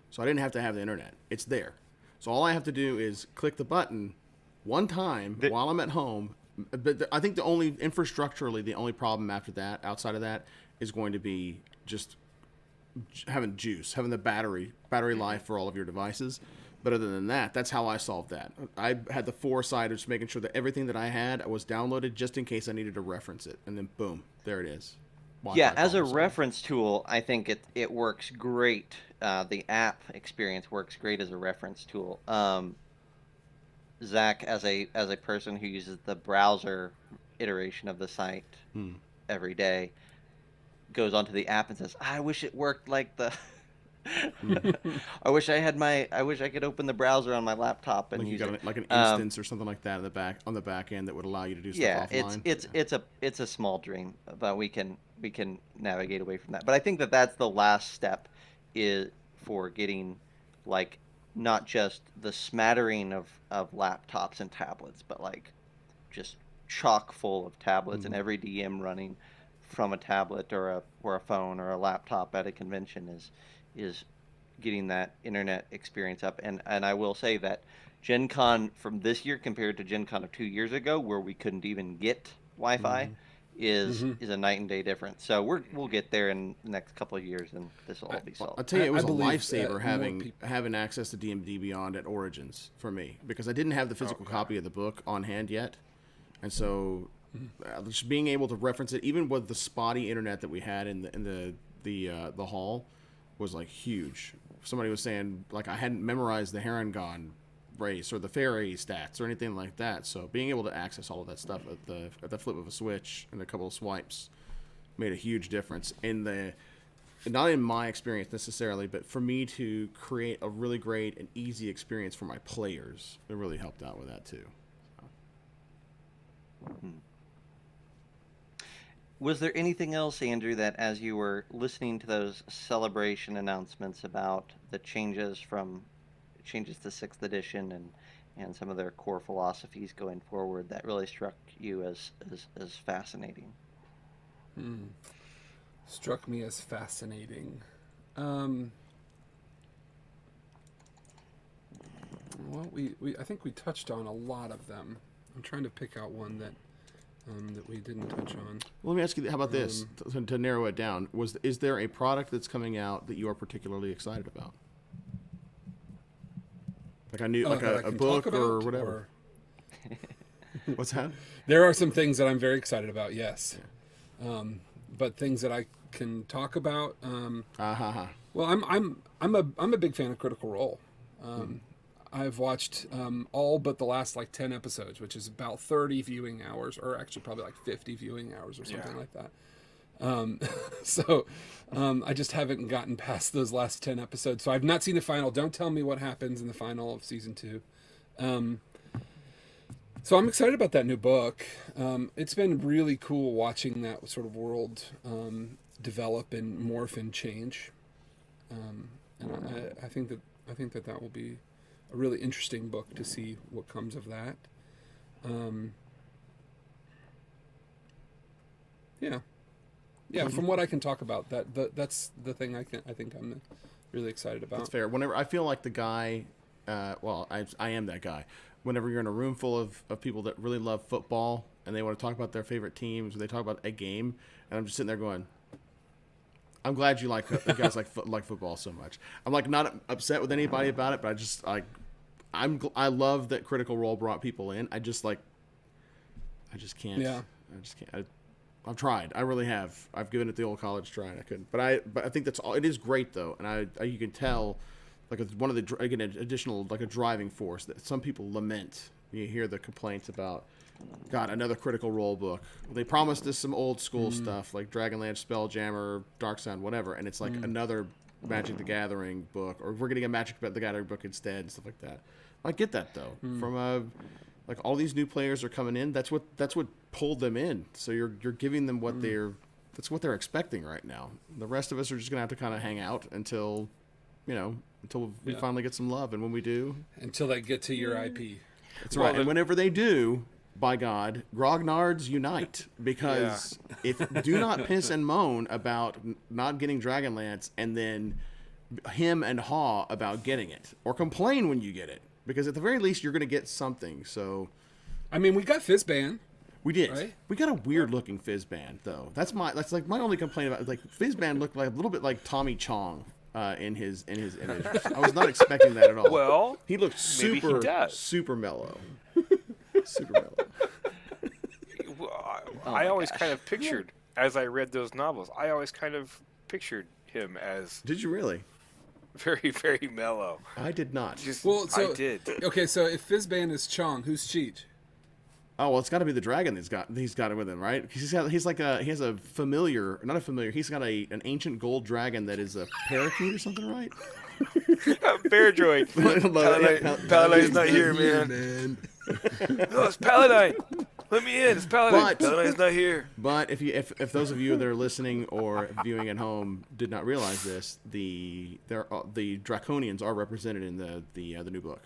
so I didn't have to have the internet. It's there, so all I have to do is click the button one time while I'm at home. But I think the only infrastructurally, the only problem after that, outside of that, is going to be just having the battery life for all of your devices. But other than that, that's how I solved that. I had the foresight of just making sure that everything that I had was downloaded just in case I needed to reference it, and then boom, there it is. Yeah, as a reference tool, I think it works great. The app experience works great as a reference tool. Zach, as a person who uses the browser iteration of the site every day, goes onto the app and says, "I wish it worked like the." I wish I could open the browser on my laptop and like use you got it. like an instance or something like that on the back end that would allow you to do stuff offline. It's a small dream, but we can navigate away from that. But I think that's the last step, is for getting, like, not just the smattering of laptops and tablets, but like just chock full of tablets and every DM running from a tablet or a phone or a laptop at a convention is getting that internet experience up. And I will say that Gen Con from this year compared to Gen Con of 2 years ago, where we couldn't even get Wi-Fi, is a night and day difference. So we'll get there in the next couple of years, and this will all be solved. I'll tell you, it was a believe lifesaver more having access to D&D Beyond at Origins for me, because I didn't have the physical copy of the book on hand yet, and so just being able to reference it, even with the spotty internet that we had in the hall, was like huge. Somebody was saying, like, I hadn't memorized the Harengon race or the fairy stats or anything like that, so being able to access all of that stuff at the flip of a switch and a couple of swipes made a huge difference not in my experience necessarily, but for me to create a really great and easy experience for my players. It really helped out with that too. Was there anything else, Andrew, that as you were listening to those celebration announcements about the changes to 6th edition and some of their core philosophies going forward, that really struck you as fascinating? Struck me as fascinating. Well, I think we touched on a lot of them. I'm trying to pick out one that we didn't touch on. Well, let me ask you, how about this, to narrow it down? Is there a product that's coming out that you are particularly excited about? Like a book or whatever. What's that? There are some things that I'm very excited about, yes. Yeah. But things that I can talk about. Well, I'm a big fan of Critical Role. I've watched all but the last 10 episodes, which is about 30 viewing hours, or actually probably 50 viewing hours or something like that. So I just haven't gotten past those last 10 episodes. So I've not seen the final. Don't tell me what happens in the final of season 2. So I'm excited about that new book. It's been really cool watching that sort of world develop and morph and change. And I think that will be a really interesting book to see what comes of that. Yeah. From what I can talk about, that's the thing I think I'm really excited about. That's fair. Whenever I feel like the guy, I am that guy. Whenever you're in a room full of people that really love football and they want to talk about their favorite teams, or they talk about a game, and I'm just sitting there going, I'm glad you guys like football so much. I'm not upset with anybody about it, but I just I love that Critical Role brought people in. I just can't. Yeah. I just can't. I've tried. I really have. I've given it the old college try, and I couldn't. But I think that's all. It is great though, and you can tell, it's one of the, again, additional, a driving force that some people lament. You hear the complaints about, God, another Critical Role book. They promised us some old school stuff like Dragonlance, Spelljammer, Dark Sound, whatever, and it's another Magic the Gathering book, or we're getting a Magic the Gathering book instead, and stuff like that. I get that though. From all these new players are coming in. That's what pulled them in. So you're giving them what they're expecting right now. The rest of us are just gonna have to kind of hang out until until we finally get some love. And when we do, Until they get to your IP. that's right. And whenever they do, by God, grognards unite, because do not piss and moan about not getting Dragonlance and then him and Haw about getting it, or complain when you get it, because at the very least you're going to get something. So, I mean, we got Fizzban. we did. Right? We got a weird looking Fizzband though. That's like my only complaint about it. Like Fizzband looked like a little bit like Tommy Chong in his image. I was not expecting that at all. Well, he looked maybe he does. super mellow. Super mellow. Well, I always kind of pictured, as I read those novels, I always kind of pictured him as Did you really? very, very mellow. I did not. Just, Well, so I did. Okay, so if Fizzban is Chong, who's Cheech? Oh well, it's got to be the dragon he's got it with him, right? He has a familiar, not a familiar. He's got an ancient gold dragon that is a parakeet or something, right? Bear droid. Paladine's not here, man. No, it's Paladine. Let me in. It's Paladine. But- Paladine's not here. But if those of you that are listening or viewing at home did not realize this, the Draconians are represented in the new book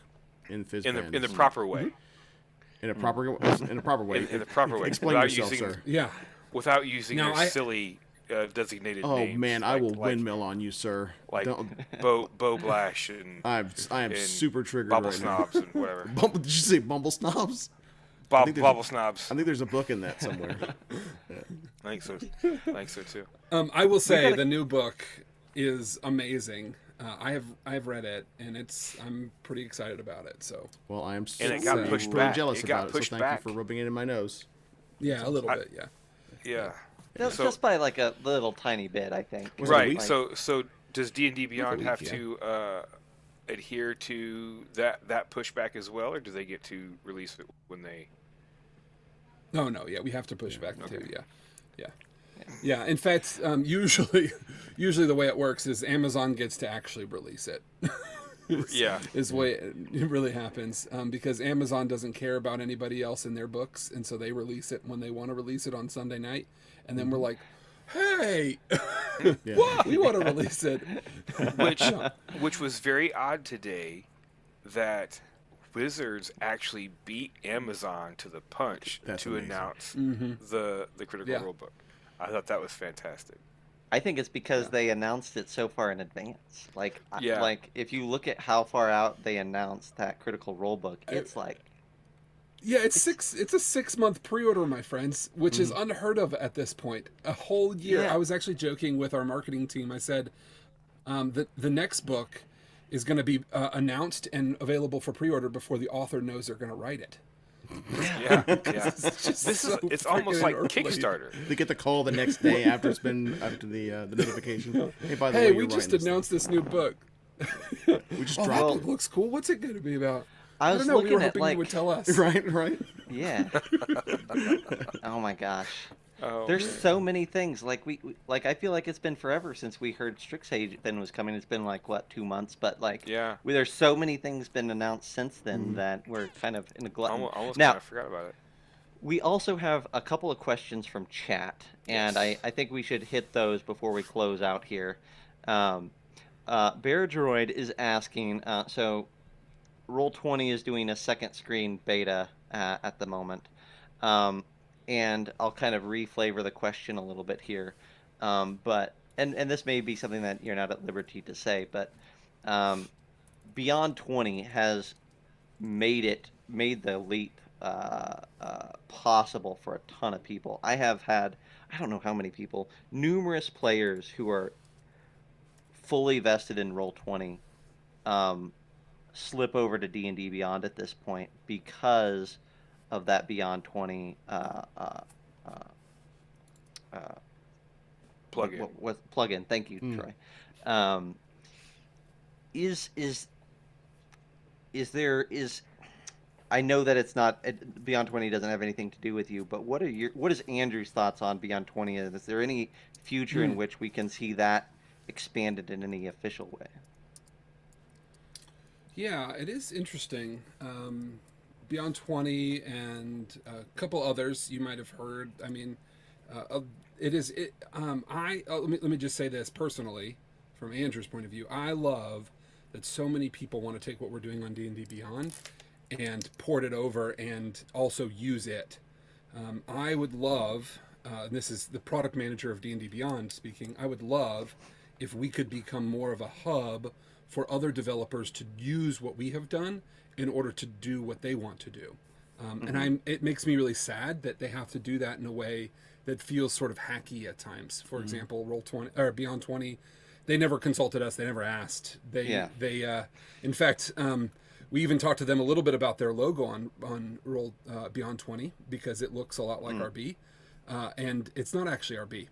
in Fizzban's. In the proper way. In a proper way. In the proper way. Explain Without yourself, using, sir. Yeah. Without using Now, their silly designated Oh names. man, I like- will like- windmill on you, sir. Like Don't, Bo Blash and I am and super triggered Bubble right Snobs and whatever. now. Did you say Bumble Snobs? think there's- Bubble Snobs. I think there's a book in that somewhere. I think so too. I will say gotta- the new book is amazing. I have read it, and I'm pretty excited about it. So Well, I am And it got super pushed back. jealous It got about it. So pushed thank back. you for rubbing it in my nose. yeah, a little bit. Yeah. Yeah. Just, just by like a little tiny bit, I think. Was it a Right. week? So does D&D Beyond week, have yeah. to adhere to that pushback as well, or do they get to release it when they? No, yeah, we have to push back too. Yeah. In fact, usually the way it works is Amazon gets to actually release it. Yeah. Is the way it really happens, because Amazon doesn't care about anybody else in their books, and so they release it when they want to release it on Sunday night, and then we're like, hey, Yeah. we want to release it. Which was very odd today, that Wizards actually beat Amazon to the punch That's to amazing. announce Mm-hmm. the Critical Yeah. Role book. I thought that was fantastic. I think it's because they announced it so far in advance. Like, Yeah. like if you look at how far out they announced that Critical Role book, it's like Yeah, it's a 6-month pre-order, my friends, which is unheard of at this point. A whole year. Yeah. I was actually joking with our marketing team. I said, the next book is going to be announced and available for pre-order before the author knows they're going to write it. Yeah. Yeah. It's just This is so it's almost freaking like early. Kickstarter. They get the call the next day after the notification. Hey, by the way, Hey, you're we just writing this announced this new book. thing. We just Oh, that dropped book looks cool. What's it going to be about? I don't was know. We were looking at hoping like you would tell us. it. Right. yeah. Oh my gosh. Oh, There's man. so many things. Like like I feel like it's been forever since we heard Strixhaven was coming. It's been like what, 2 months? But like Yeah. there's so many things been announced since then that we're kind of in a glut. Almost Now kind of forgot about it. we also have a couple of questions from chat, and Yes. I think we should hit those before we close out here. Bear Droid is asking, so Roll20 is doing a second screen beta at the moment, and I'll kind of reflavor the question a little bit here, but and this may be something that you're not at liberty to say, but Beyond 20 has made the leap possible for a ton of people. I have had, I don't know how many people, numerous players who are fully vested in Roll20 slip over to D&D Beyond at this point because of that Beyond 20 Plug-in. plug-in. Thank you, Troy. Is I know that it's not Beyond 20 doesn't have anything to do with you, but what is Andrew's thoughts on Beyond 20? Is there any future in which we can see that expanded in any official way? Yeah, it is interesting. Beyond 20 and a couple others you might have heard. I mean, it is. Let me just say this personally, from Andrew's point of view, I love that so many people want to take what we're doing on D&D Beyond and port it over and also use it. I would love, and this is the product manager of D&D Beyond speaking, I would love if we could become more of a hub for other developers to use what we have done in order to do what they want to do. And it makes me really sad that they have to do that in a way that feels sort of hacky at times. For example, Roll20 or Beyond 20, they never consulted us. They never asked. In fact, we even talked to them a little bit about their logo on Roll Beyond 20 because it looks a lot like RB, and it's not actually RB.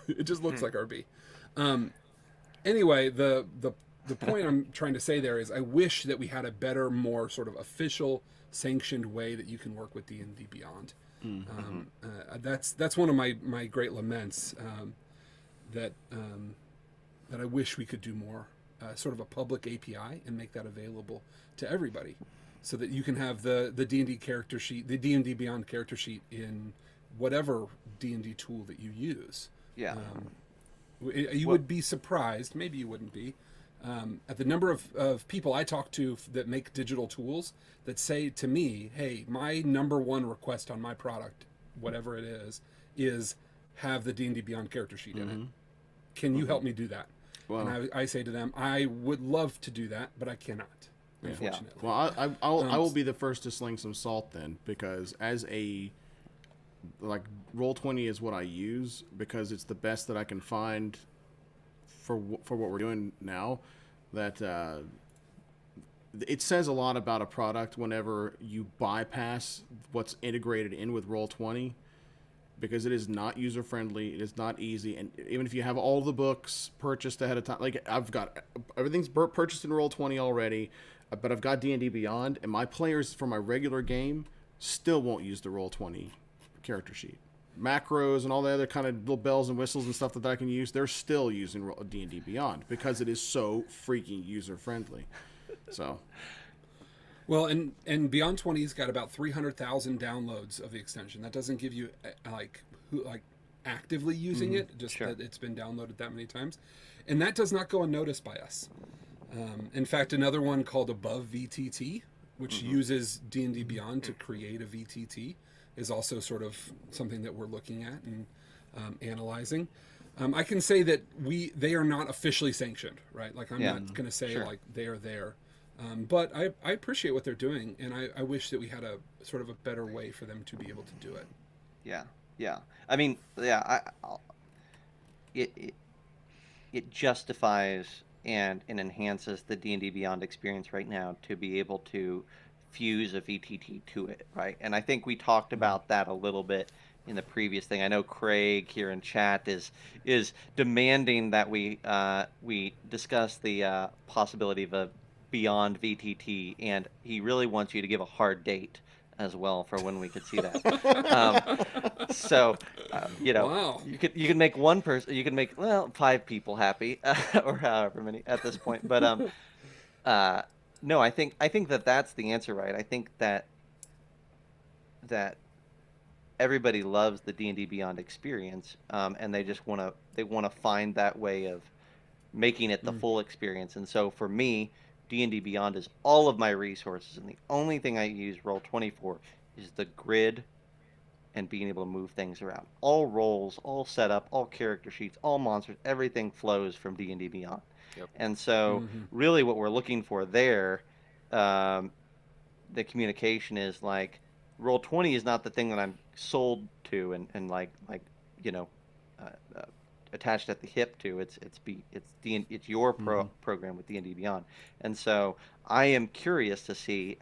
It just looks like RB. Anyway, the point I'm trying to say there is I wish that we had a better, more sort of official, sanctioned way that you can work with D&D Beyond. That's one of my great laments, that I wish we could do more, sort of a public API and make that available to everybody, so that you can have the D&D character sheet, the D&D Beyond character sheet in whatever D&D tool that you use. Yeah. You would be surprised, maybe you wouldn't be, at the number of people I talk to that make digital tools that say to me, hey, my number one request on my product, whatever it is have the D&D Beyond character sheet in it. Can you help me do that? Well, and I say to them, I would love to do that, but I cannot, unfortunately. Well, I will be the first to sling some salt then, because as Roll20 is what I use because it's the best that I can find for what we're doing now. That it says a lot about a product whenever you bypass what's integrated in with Roll20, because it is not user friendly, it is not easy, and even if you have all the books purchased ahead of time, like I've got everything's purchased in Roll20 already, but I've got D&D Beyond, and my players for my regular game still won't use the Roll20 character sheet. Macros and all the other kind of little bells and whistles and stuff that I can use, they're still using D&D Beyond because it is so freaking user friendly. So, well, and Beyond 20's got about 300,000 downloads of the extension. That doesn't give you like actively using it, just that it's been downloaded that many times, and that does not go unnoticed by us. In fact, another one called Above VTT, which uses D&D Beyond to create a VTT, is also sort of something that we're looking at and analyzing. I can say that they are not officially sanctioned, right? Like I'm not going to say like they are there, but I appreciate what they're doing, and I wish that we had a sort of a better way for them to be able to do it. Yeah. I mean, it justifies and enhances the D&D Beyond experience right now to be able to fuse a VTT to it, right? And I think we talked about that a little bit in the previous thing. I know Craig here in chat is demanding that we discuss the possibility of a Beyond VTT, and he really wants you to give a hard date as well for when we could see that. Wow. you can make one person, you can make 5 people happy, or however many at this point. But no, I think that's the answer, right? I think that everybody loves the D&D Beyond experience, and they just want to find that way of making it the full experience. And so for me, D&D Beyond is all of my resources, and the only thing I use Roll20 for is the grid and being able to move things around. All rolls, all setup, all character sheets, all monsters, everything flows from D&D Beyond. Yep. And so really what we're looking for there, the communication is like, Roll20 is not the thing that I'm sold to and attached at the hip to. It's your program with D&D Beyond. And so I am curious to see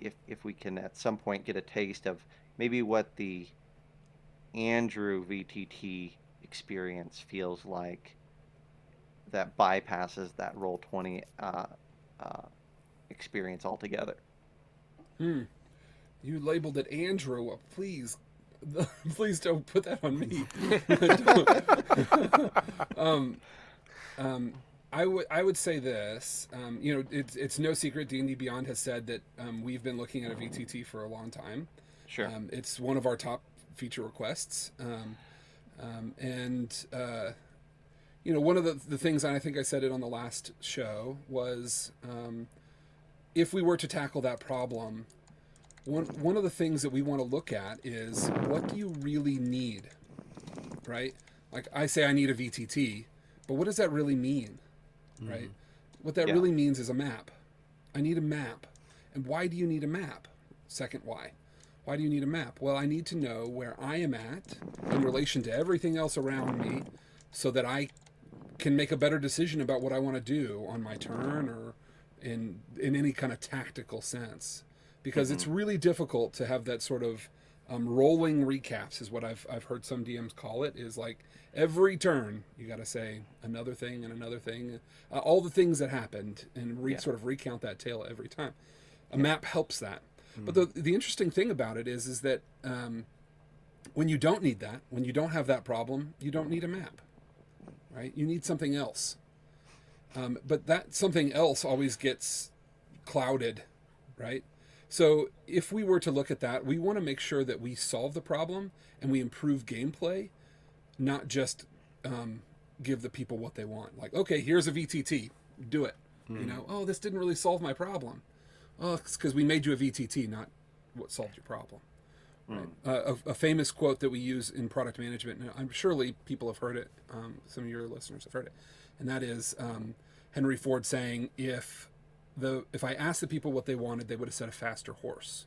if we can at some point get a taste of maybe what the Andrew VTT experience feels like that bypasses that Roll20 experience altogether. You labeled it Andrew. Please don't put that on me. I would say this. It's no secret D&D Beyond has said that we've been looking at a VTT for a long time. Sure. It's one of our top feature requests, and one of the things, and I think I said it on the last show, was if we were to tackle that problem, one of the things that we want to look at is, what do you really need, right? Like, I say I need a VTT, but what does that really mean, right? What that really means is a map. I need a map. And why do you need a map? Second why. Why do you need a map? Well, I need to know where I am at in relation to everything else around me, so that I can make a better decision about what I want to do on my turn, or in any kind of tactical sense. Because it's really difficult to have that sort of rolling recaps, is what I've heard some DMs call it, is like every turn you got to say another thing and another thing, all the things that happened, and sort of recount that tale every time. A map helps that. But the interesting thing about it is that when you don't need that, when you don't have that problem, you don't need a map, right? You need something else. But that something else always gets clouded, right? So if we were to look at that, we want to make sure that we solve the problem and we improve gameplay, not just give the people what they want. Like, okay, here's a VTT, do it. Oh, this didn't really solve my problem. Oh, it's because we made you a VTT, not what solved your problem. Right? A famous quote that we use in product management, and I'm surely people have heard it, some of your listeners have heard it, and that is Henry Ford saying, if I asked the people what they wanted, they would have said a faster horse.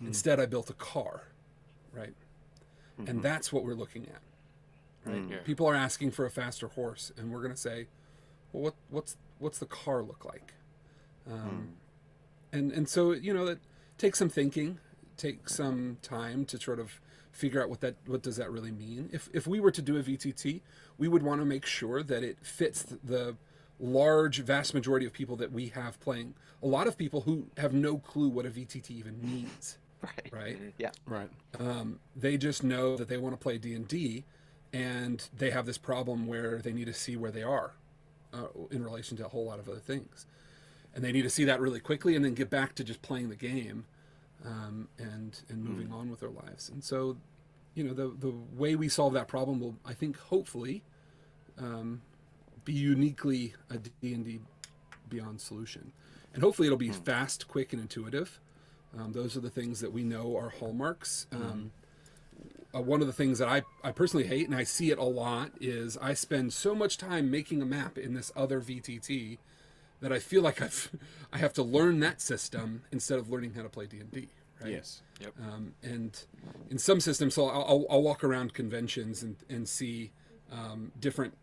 Instead, I built a car, right? And that's what we're looking at, right? People are asking for a faster horse, and we're going to say, well, what's the car look like? And so, that takes some thinking, takes some time to sort of figure out what does that really mean. If we were to do a VTT, we would want to make sure that it fits the vast majority of people that we have playing. A lot of people who have no clue what a VTT even means, right? Yeah. Right. They just know that they want to play D&D, and they have this problem where they need to see where they are in relation to a whole lot of other things. And they need to see that really quickly and then get back to just playing the game and moving on with their lives. And so, the way we solve that problem will, I think, hopefully be uniquely a D&D Beyond solution. And hopefully it'll be fast, quick, and intuitive. Those are the things that we know are hallmarks. One of the things that I personally hate, and I see it a lot, is I spend so much time making a map in this other VTT that I feel like I have to learn that system instead of learning how to play D&D. Right? Yes. Yep. And in some systems, so I'll walk around conventions and see different,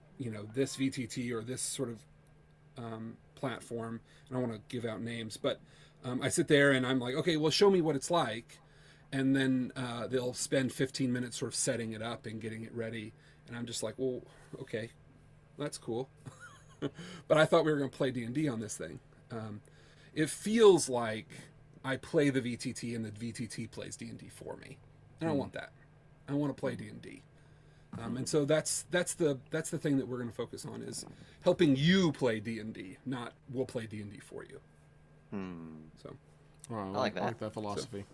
this VTT or this sort of platform. And I want to give out names, but I sit there and I'm like, okay, well, show me what it's like. And then they'll spend 15 minutes sort of setting it up and getting it ready. And I'm just like, well, okay, that's cool. But I thought we were going to play D&D on this thing. It feels like I play the VTT and the VTT plays D&D for me. I don't want that. I want to play D&D. And so that's the thing that we're going to focus on, is helping you play D&D, not we'll play D&D for you. So I like that. I like that philosophy.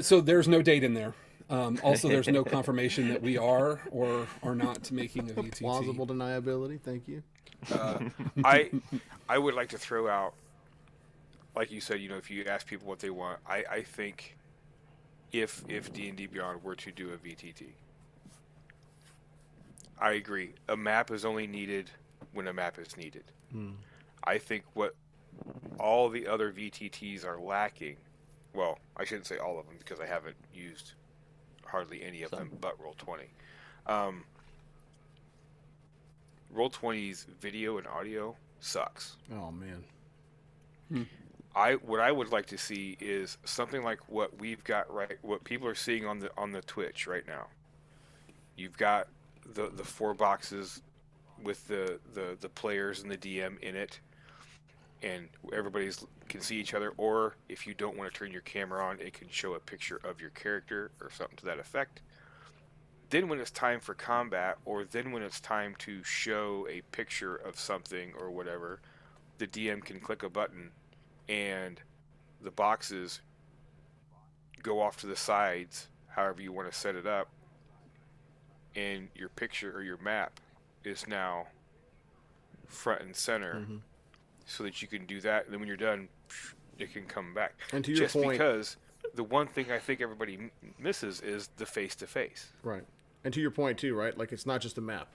so there's no date in there. Also, there's no confirmation that we are or are not making a VTT. Plausible deniability. Thank you. I would like to throw out, like you said, if you ask people what they want, I think if D&D Beyond were to do a VTT, I agree. A map is only needed when a map is needed. I think what all the other VTTs are lacking, well, I shouldn't say all of them because I haven't used hardly any of them but Roll20. Roll20's video and audio sucks. Oh man. What I would like to see is something like what we've got what people are seeing on the Twitch right now. You've got the 4 boxes with the players and the DM in it, and everybody can see each other. Or if you don't want to turn your camera on, it can show a picture of your character or something to that effect. Then when it's time for combat, or then when it's time to show a picture of something or whatever, the DM can click a button and the boxes go off to the sides, however you want to set it up, and your picture or your map is now front and center, so that you can do that. And then when you're done, it can come back. And to your Just point, because the one thing I think everybody misses is the face-to-face. right? And to your point too, right? Like it's not just a map;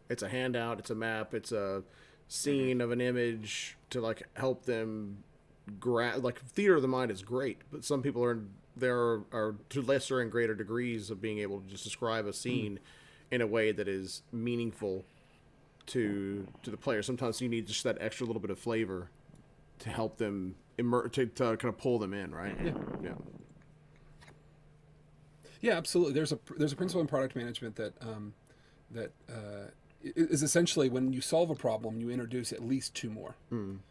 it's a handout, it's a map, it's a scene of an image to like help them like theater of the mind is great, but some people are to lesser and greater degrees of being able to just describe a scene in a way that is meaningful to the player. Sometimes you need just that extra little bit of flavor to help them to kind of pull them in, right? Yeah. Yeah, absolutely. There's a principle in product management that is essentially when you solve a problem, you introduce at least two more. And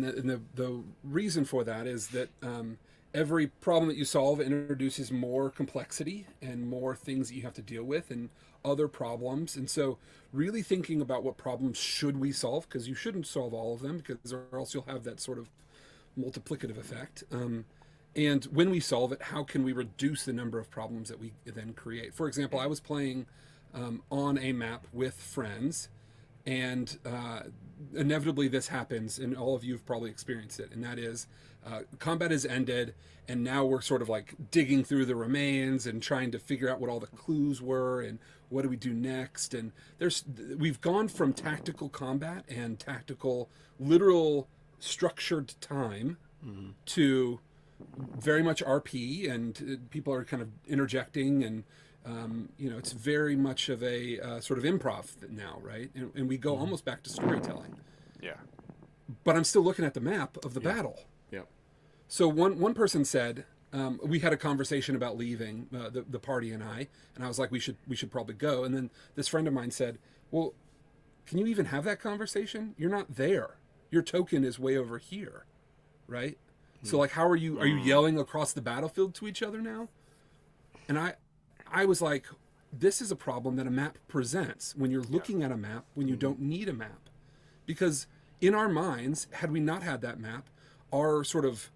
the reason for that is that every problem that you solve introduces more complexity and more things that you have to deal with and other problems. And so really thinking about what problems should we solve, because you shouldn't solve all of them, because or else you'll have that sort of multiplicative effect. And when we solve it, how can we reduce the number of problems that we then create? For example, I was playing on a map with friends, and inevitably this happens, and all of you have probably experienced it, and that is combat has ended, and now we're sort of like digging through the remains and trying to figure out what all the clues were and what do we do next. And we've gone from tactical combat and tactical literal structured time to very much RP, and people are kind of interjecting, and it's very much of a sort of improv now, right? And we go almost back to storytelling. Yeah. But I'm still looking at the map of the battle. Yeah. So one person said, we had a conversation about leaving the party and I was like, we should probably go. And then this friend of mine said, well, can you even have that conversation? You're not there. Your token is way over here, right? So like, how are you yelling across the battlefield to each other now? And I was like, this is a problem that a map presents when you're looking at a map when you don't need a map. Because in our minds, had we not had that map, our sort of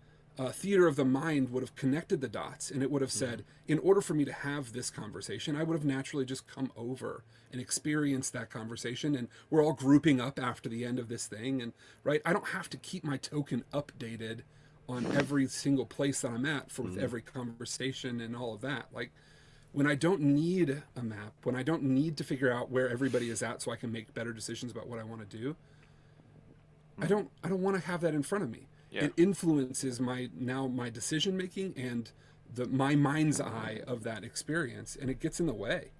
theater of the mind would have connected the dots, and it would have said, in order for me to have this conversation, I would have naturally just come over and experienced that conversation, and we're all grouping up after the end of this thing, and right, I don't have to keep my token updated on every single place that I'm at with every conversation and all of that. Like, when I don't need a map, when I don't need to figure out where everybody is at so I can make better decisions about what I want to do, I don't want to have that in front of me. Yeah. It influences my decision making and my mind's eye of that experience, and it gets in the way.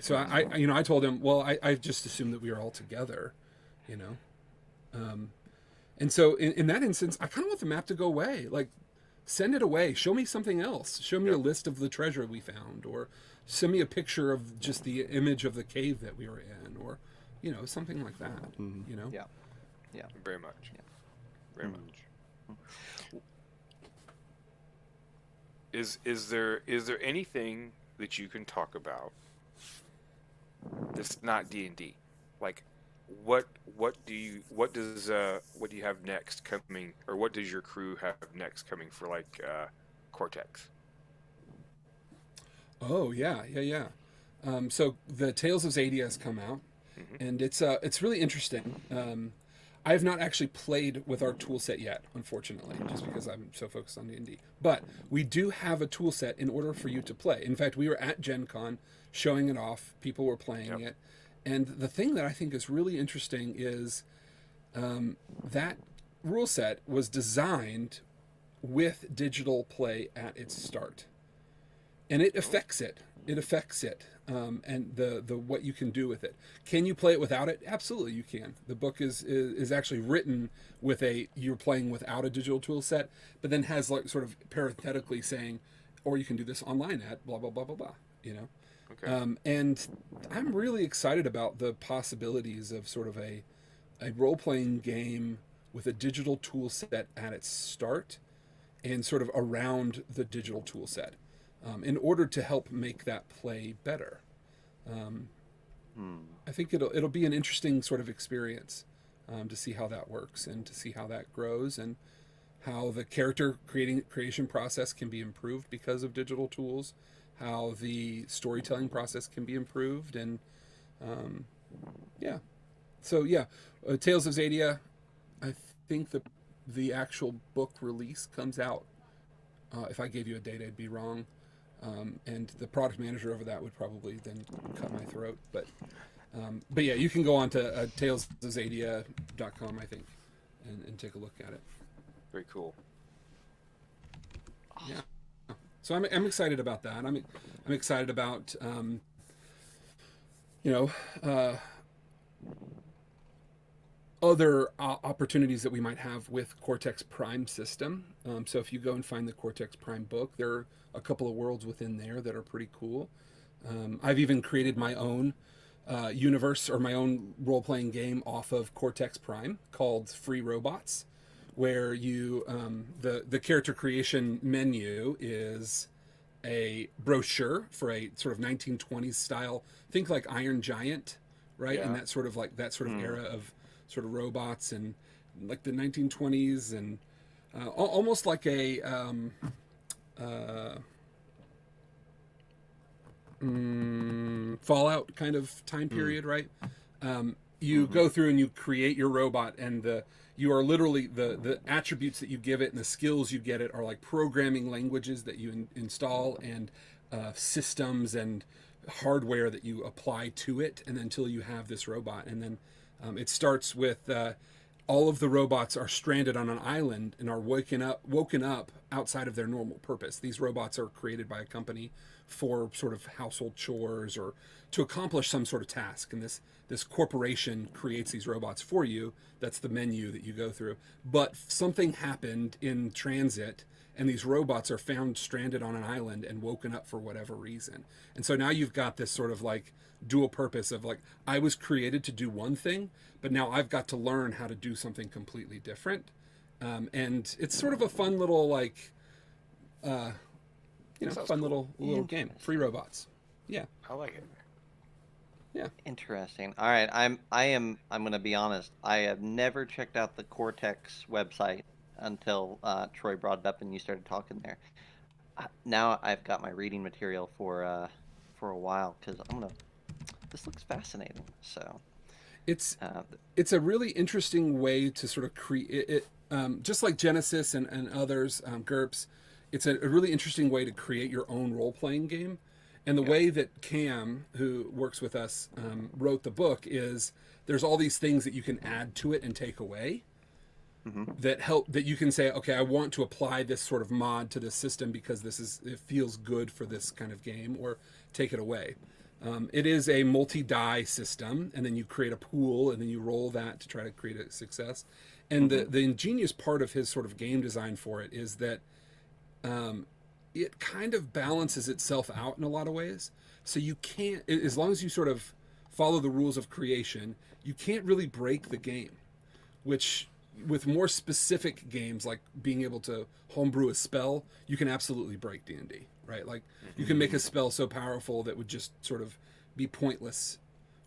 So I told him, well, I just assumed that we were all together, and so in that instance, I kind of want the map to go away. Like, send it away. Show me something else. Show me a list of the treasure we found, or send me a picture of just the image of the cave that we were in, or something like that. Yeah, very much. Yeah. Very much. Is there anything that you can talk about that's not D&D? Like, what do you have next coming, or what does your crew have next coming for, like, Cortex? Oh yeah. So the Tales of Zadia has come out, and it's really interesting. I have not actually played with our tool set yet, unfortunately, just because I'm so focused on D&D. But we do have a tool set in order for you to play. In fact, we were at Gen Con showing it off. People were playing it. And the thing that I think is really interesting is that rule set was designed with digital play at its start. And it affects it. And the what you can do with it. Can you play it without it? Absolutely, you can. The book is actually written with you're playing without a digital tool set, but then has like sort of parenthetically saying, or you can do this online at blah blah blah blah blah. Okay. And I'm really excited about the possibilities of sort of a role-playing game with a digital tool set at its start, and sort of around the digital tool set. In order to help make that play better. I think it'll be an interesting sort of experience to see how that works and to see how that grows, and how the character creation process can be improved because of digital tools, how the storytelling process can be improved, and yeah. So yeah, Tales of Xadia. I think the actual book release comes out. If I gave you a date, I'd be wrong. And the product manager over that would probably then cut my throat. But yeah, you can go on to talesofxadia.com, I think, and take a look at it. Very cool. Yeah. So I'm excited about that. I'm excited about other opportunities that we might have with Cortex Prime system. So if you go and find the Cortex Prime book, there are a couple of worlds within there that are pretty cool. I've even created my own universe or my own role-playing game off of Cortex Prime called Free Robots, where you the character creation menu is a brochure for a sort of 1920s style, think like Iron Giant, right? Yeah. And that sort of era of sort of robots and like the 1920s, and almost like a Fallout kind of time period, right? You go through and you create your robot, and you are literally the attributes that you give it and the skills you get it are like programming languages that you install, and systems and hardware that you apply to it, and until you have this robot. And then it starts with all of the robots are stranded on an island and are woken up outside of their normal purpose. These robots are created by a company for sort of household chores or to accomplish some sort of task, and this corporation creates these robots for you. That's the menu that you go through. But something happened in transit, and these robots are found stranded on an island and woken up for whatever reason. And so now you've got this sort of like dual purpose of like, I was created to do one thing, but now I've got to learn how to do something completely different. And it's sort of a fun little like, fun little game. Free Robots. Yeah. I like it. Yeah. Interesting. All right, I'm going to be honest. I have never checked out the Cortex website until Troy brought it up and you started talking there. Now I've got my reading material for a while, because this looks fascinating. So it's a really interesting way to sort of create it, just like Genesis and others, GURPS. It's a really interesting way to create your own role-playing game. And the way that Cam, who works with us, wrote the book is there's all these things that you can add to it and take away that help, that you can say, okay, I want to apply this sort of mod to this system because it feels good for this kind of game, or take it away. It is a multi-die system, and then you create a pool, and then you roll that to try to create a success. And the ingenious part of his sort of game design for it is that it kind of balances itself out in a lot of ways. So you can't, as long as you sort of follow the rules of creation, you can't really break the game, which with more specific games like being able to homebrew a spell, you can absolutely break D&D, right? Like you can make a spell so powerful that would just sort of be pointless,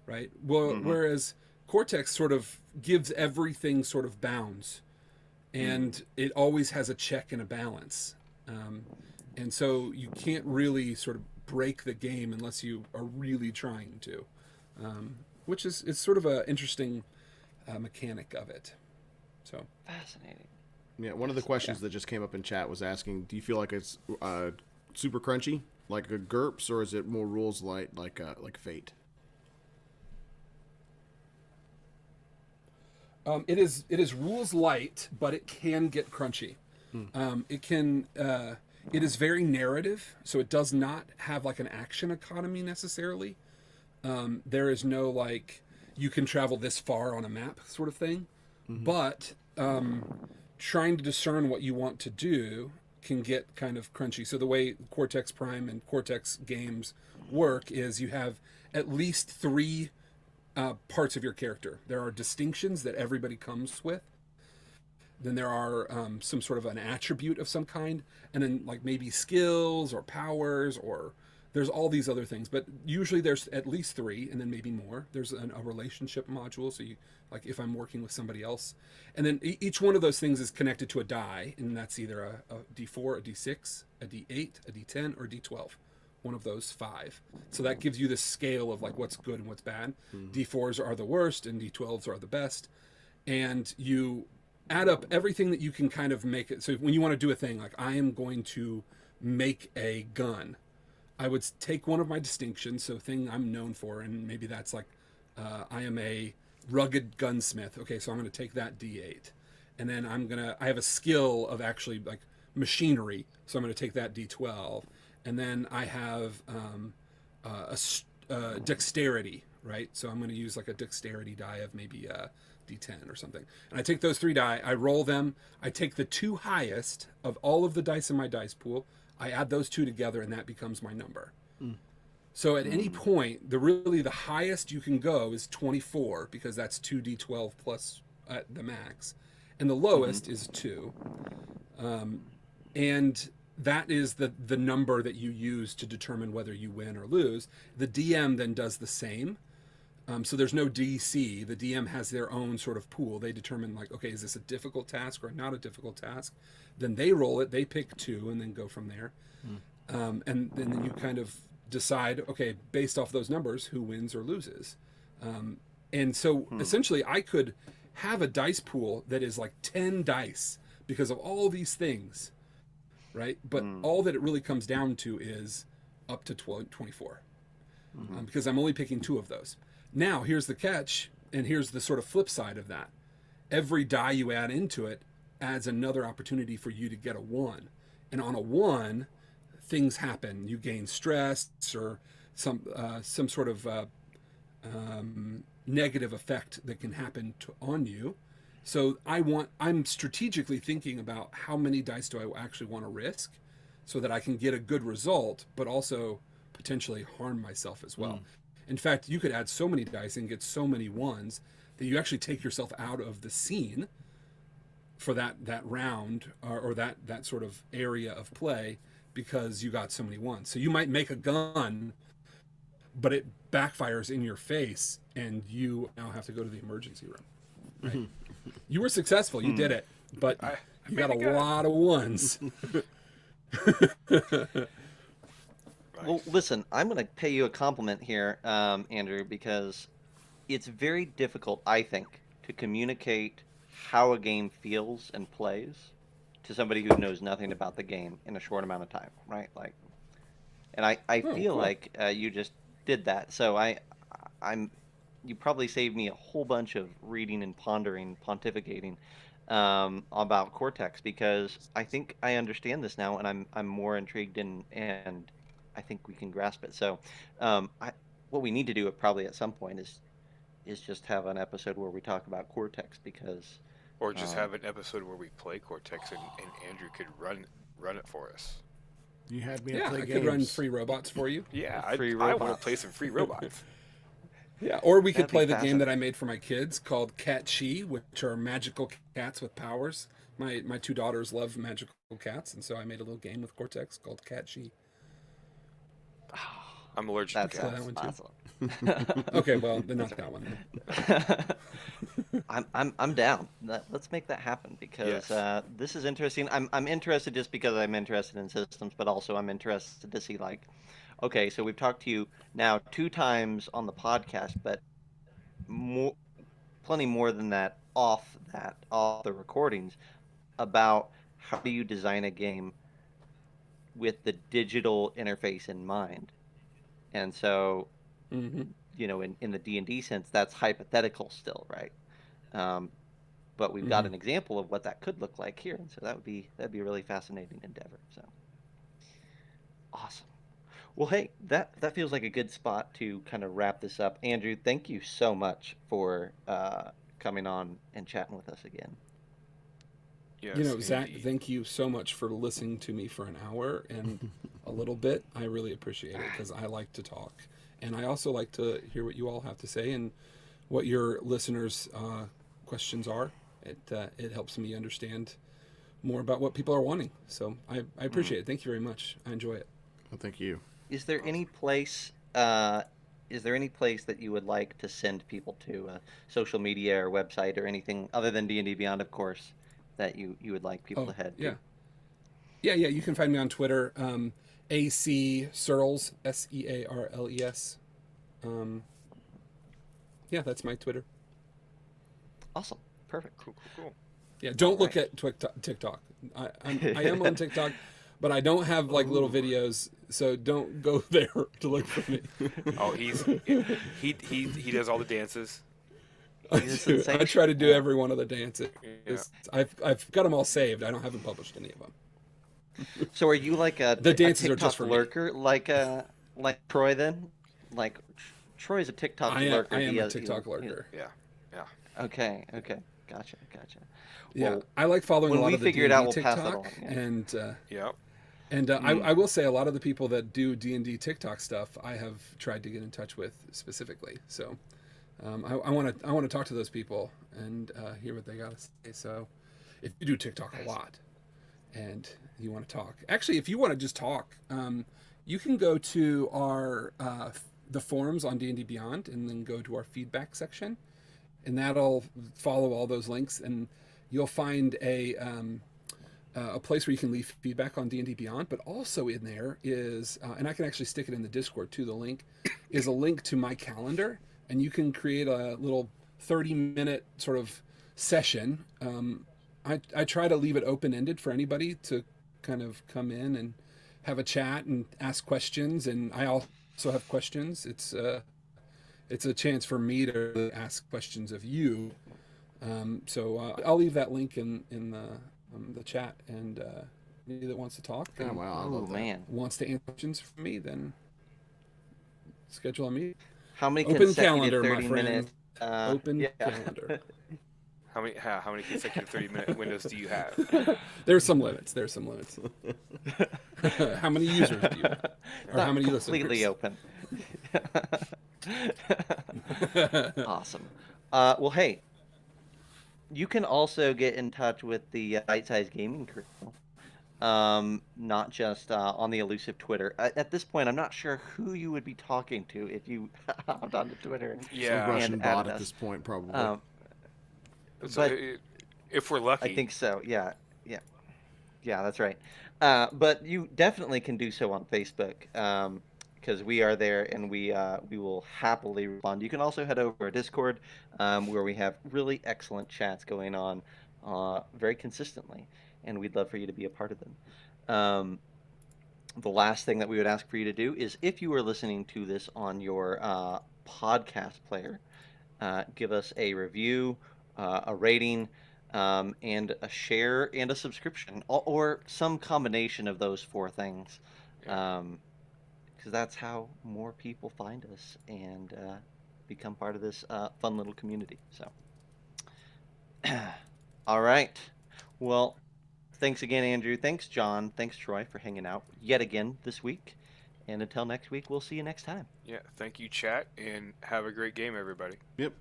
right? Well, whereas Cortex sort of gives everything sort of bounds, and it always has a check and a balance. And so you can't really sort of break the game unless you are really trying to, which is sort of an interesting mechanic of it. So fascinating. Yeah, one of the questions that just came up in chat was asking, do you feel like it's super crunchy, like a GURPS, or is it more rules light, like Fate? It is rules light, but it can get crunchy. It is very narrative, so it does not have like an action economy necessarily. There is no like you can travel this far on a map sort of thing, but trying to discern what you want to do can get kind of crunchy. So the way Cortex Prime and Cortex games work is you have at least 3 parts of your character. There are distinctions that everybody comes with. Then there are some sort of an attribute of some kind, and then like maybe skills or powers, or there's all these other things. But usually there's at least 3, and then maybe more. There's a relationship module, so you like if I'm working with somebody else, and then each one of those things is connected to a die, and that's either a D4, a D6, a D8, a D10, or D12, one of those 5. So that gives you the scale of like what's good and what's bad. D4s are the worst and D12s are the best. And you add up everything that you can kind of make it. So when you want to do a thing like I am going to make a gun, I would take one of my distinctions, so thing I'm known for, and maybe that's like I am a rugged gunsmith. Okay, so I'm going to take that D8. And then I have a skill of actually like machinery, so I'm going to take that D12. And then I have dexterity, right? So I'm going to use like a dexterity die of maybe D10 or something. And I take those 3 die, I roll them, I take the 2 highest of all of the dice in my dice pool, I add those 2 together, and that becomes my number. So at any point, the highest you can go is 24, because that's 2d12 plus the max, and the lowest is 2. And that is the number that you use to determine whether you win or lose. The DM then does the same. So there's no DC. The DM has their own sort of pool. They determine like, okay, is this a difficult task or not a difficult task? Then they roll it, they pick 2, and then go from there. And then you kind of decide, okay, based off those numbers, who wins or loses. And so essentially I could have a dice pool that is like 10 dice because of all these things, right? But all that it really comes down to is up to 24, because I'm only picking 2 of those. Now, here's the catch, and here's the sort of flip side of that. Every die you add into it adds another opportunity for you to get a 1. And on a 1, things happen. You gain stress or some sort of negative effect that can happen on you. So I'm strategically thinking about how many dice do I actually want to risk so that I can get a good result, but also potentially harm myself as well. In fact, you could add so many dice and get so many 1s that you actually take yourself out of the scene for that round or that sort of area of play because you got so many 1s. So you might make a gun, but it backfires in your face and you now have to go to the emergency room. Right? You were successful. You did it, but you got a lot of 1s. Well, listen, I'm going to pay you a compliment here, Andrew, because it's very difficult, I think, to communicate how a game feels and plays to somebody who knows nothing about the game in a short amount of time, right? Like, and I feel like you just did that. So you probably saved me a whole bunch of reading and pondering, pontificating about Cortex, because I think I understand this now, and I'm more intrigued and I think we can grasp it. So, what we need to do probably at some point is just have an episode where we talk about Cortex, because, or just have an episode where we play Cortex and Andrew could run it for us. You had me Yeah, play I games. could run free robots for you. Yeah, Free I want robots. to play some free robots. Yeah, or we could That'd be play the game fascinating. that I made for my kids called Cat Chi, which are magical cats with powers. My 2 daughters love magical cats, and so I made a little game with Cortex called Cat Chi. I'm allergic That's to cats. that one too. awesome. Okay, well, then not that one. I'm down. Let's make that happen, because Yes. this is interesting. I'm interested just because I'm interested in systems, but also I'm interested to see, like, okay, so we've talked to you now 2 times on the podcast, but plenty more than that off the recordings, about how do you design a game with the digital interface in mind. And so, you know, in the D&D sense, that's hypothetical still, right? But we've got an example of what that could look like here, and so that'd be a really fascinating endeavor. So awesome. Well, hey, that feels like a good spot to kind of wrap this up. Andrew, thank you so much for coming on and chatting with us again. Yes, You know, Zach, indeed. thank you so much for listening to me for an hour and a little bit. I really appreciate it, because I like to talk. And I also like to hear what you all have to say and what your listeners' questions are. It helps me understand more about what people are wanting. So I appreciate it. Thank you very much. I enjoy it. Well, thank you. Is there any place that you would like to send people to, social media or website or anything other than D&D Beyond, of course, that you would like people to head to? Yeah. Yeah, yeah. You can find me on Twitter. AC Searles, Searles. Yeah, that's my Twitter. Awesome. Perfect. Cool. Yeah, don't look right. at TikTok. I am on TikTok, but I don't have like little videos, so don't go there to look for me. Oh, he does all the dances. I try to do every one of the dances. Yeah. I've got them all saved. I don't haven't published any of them. So are you like a The dances are TikTok just for me. lurker, like Troy then? Like Troy's a TikTok lurker. I am He a has- TikTok lurker. Yeah. Okay. Gotcha. Yeah, Well, I like following when a lot we of the figure it D&D out, we'll pass it TikTok, along, yeah. Yep. and I will say a lot of the people that do D&D TikTok stuff, I have tried to get in touch with specifically. So I want to talk to those people and hear what they got to say. So if you do TikTok a lot and you want to talk, actually, if you want to just talk, you can go to our the forums on D&D Beyond and then go to our feedback section, and that'll follow all those links, and you'll find a place where you can leave feedback on D&D Beyond. But also in there is, and I can actually stick it in the Discord too. The link is a link to my calendar, and you can create a little 30-minute sort of session. I try to leave it open-ended for anybody to kind of come in and have a chat and ask questions, and I also have questions. It's a chance for me to ask questions of you. So I'll leave that link in the chat, and anybody that wants to talk Oh, and wow. I Oh love that. man, wants to answer questions from me, then schedule a meeting. how many Open consecutive calendar, my 30-minute? Open Yeah. calendar. How many consecutive 30-minute windows do you have? There's some limits. How many users do you have? Or Not how many completely listeners? open. Awesome. Well, hey, you can also get in touch with the Bite Size Gaming crew. Not just on the elusive Twitter. At this point, I'm not sure who you would be talking to if you hopped onto Twitter. Yeah. A Russian and bot added at us. this point, probably. So But if we're lucky, I think so. Yeah, that's right. But you definitely can do so on Facebook, because we are there and we will happily respond. You can also head over to Discord, where we have really excellent chats going on very consistently, and we'd love for you to be a part of them. The last thing that we would ask for you to do is, if you are listening to this on your podcast player, give us a review, a rating, and a share and a subscription, or some combination of those four things, because that's how more people find us and become part of this fun little community. So, all right. Well, thanks again, Andrew. Thanks, John. Thanks, Troy, for hanging out yet again this week. And until next week, we'll see you next time. yeah. Thank you, chat, and have a great game, everybody. Yep.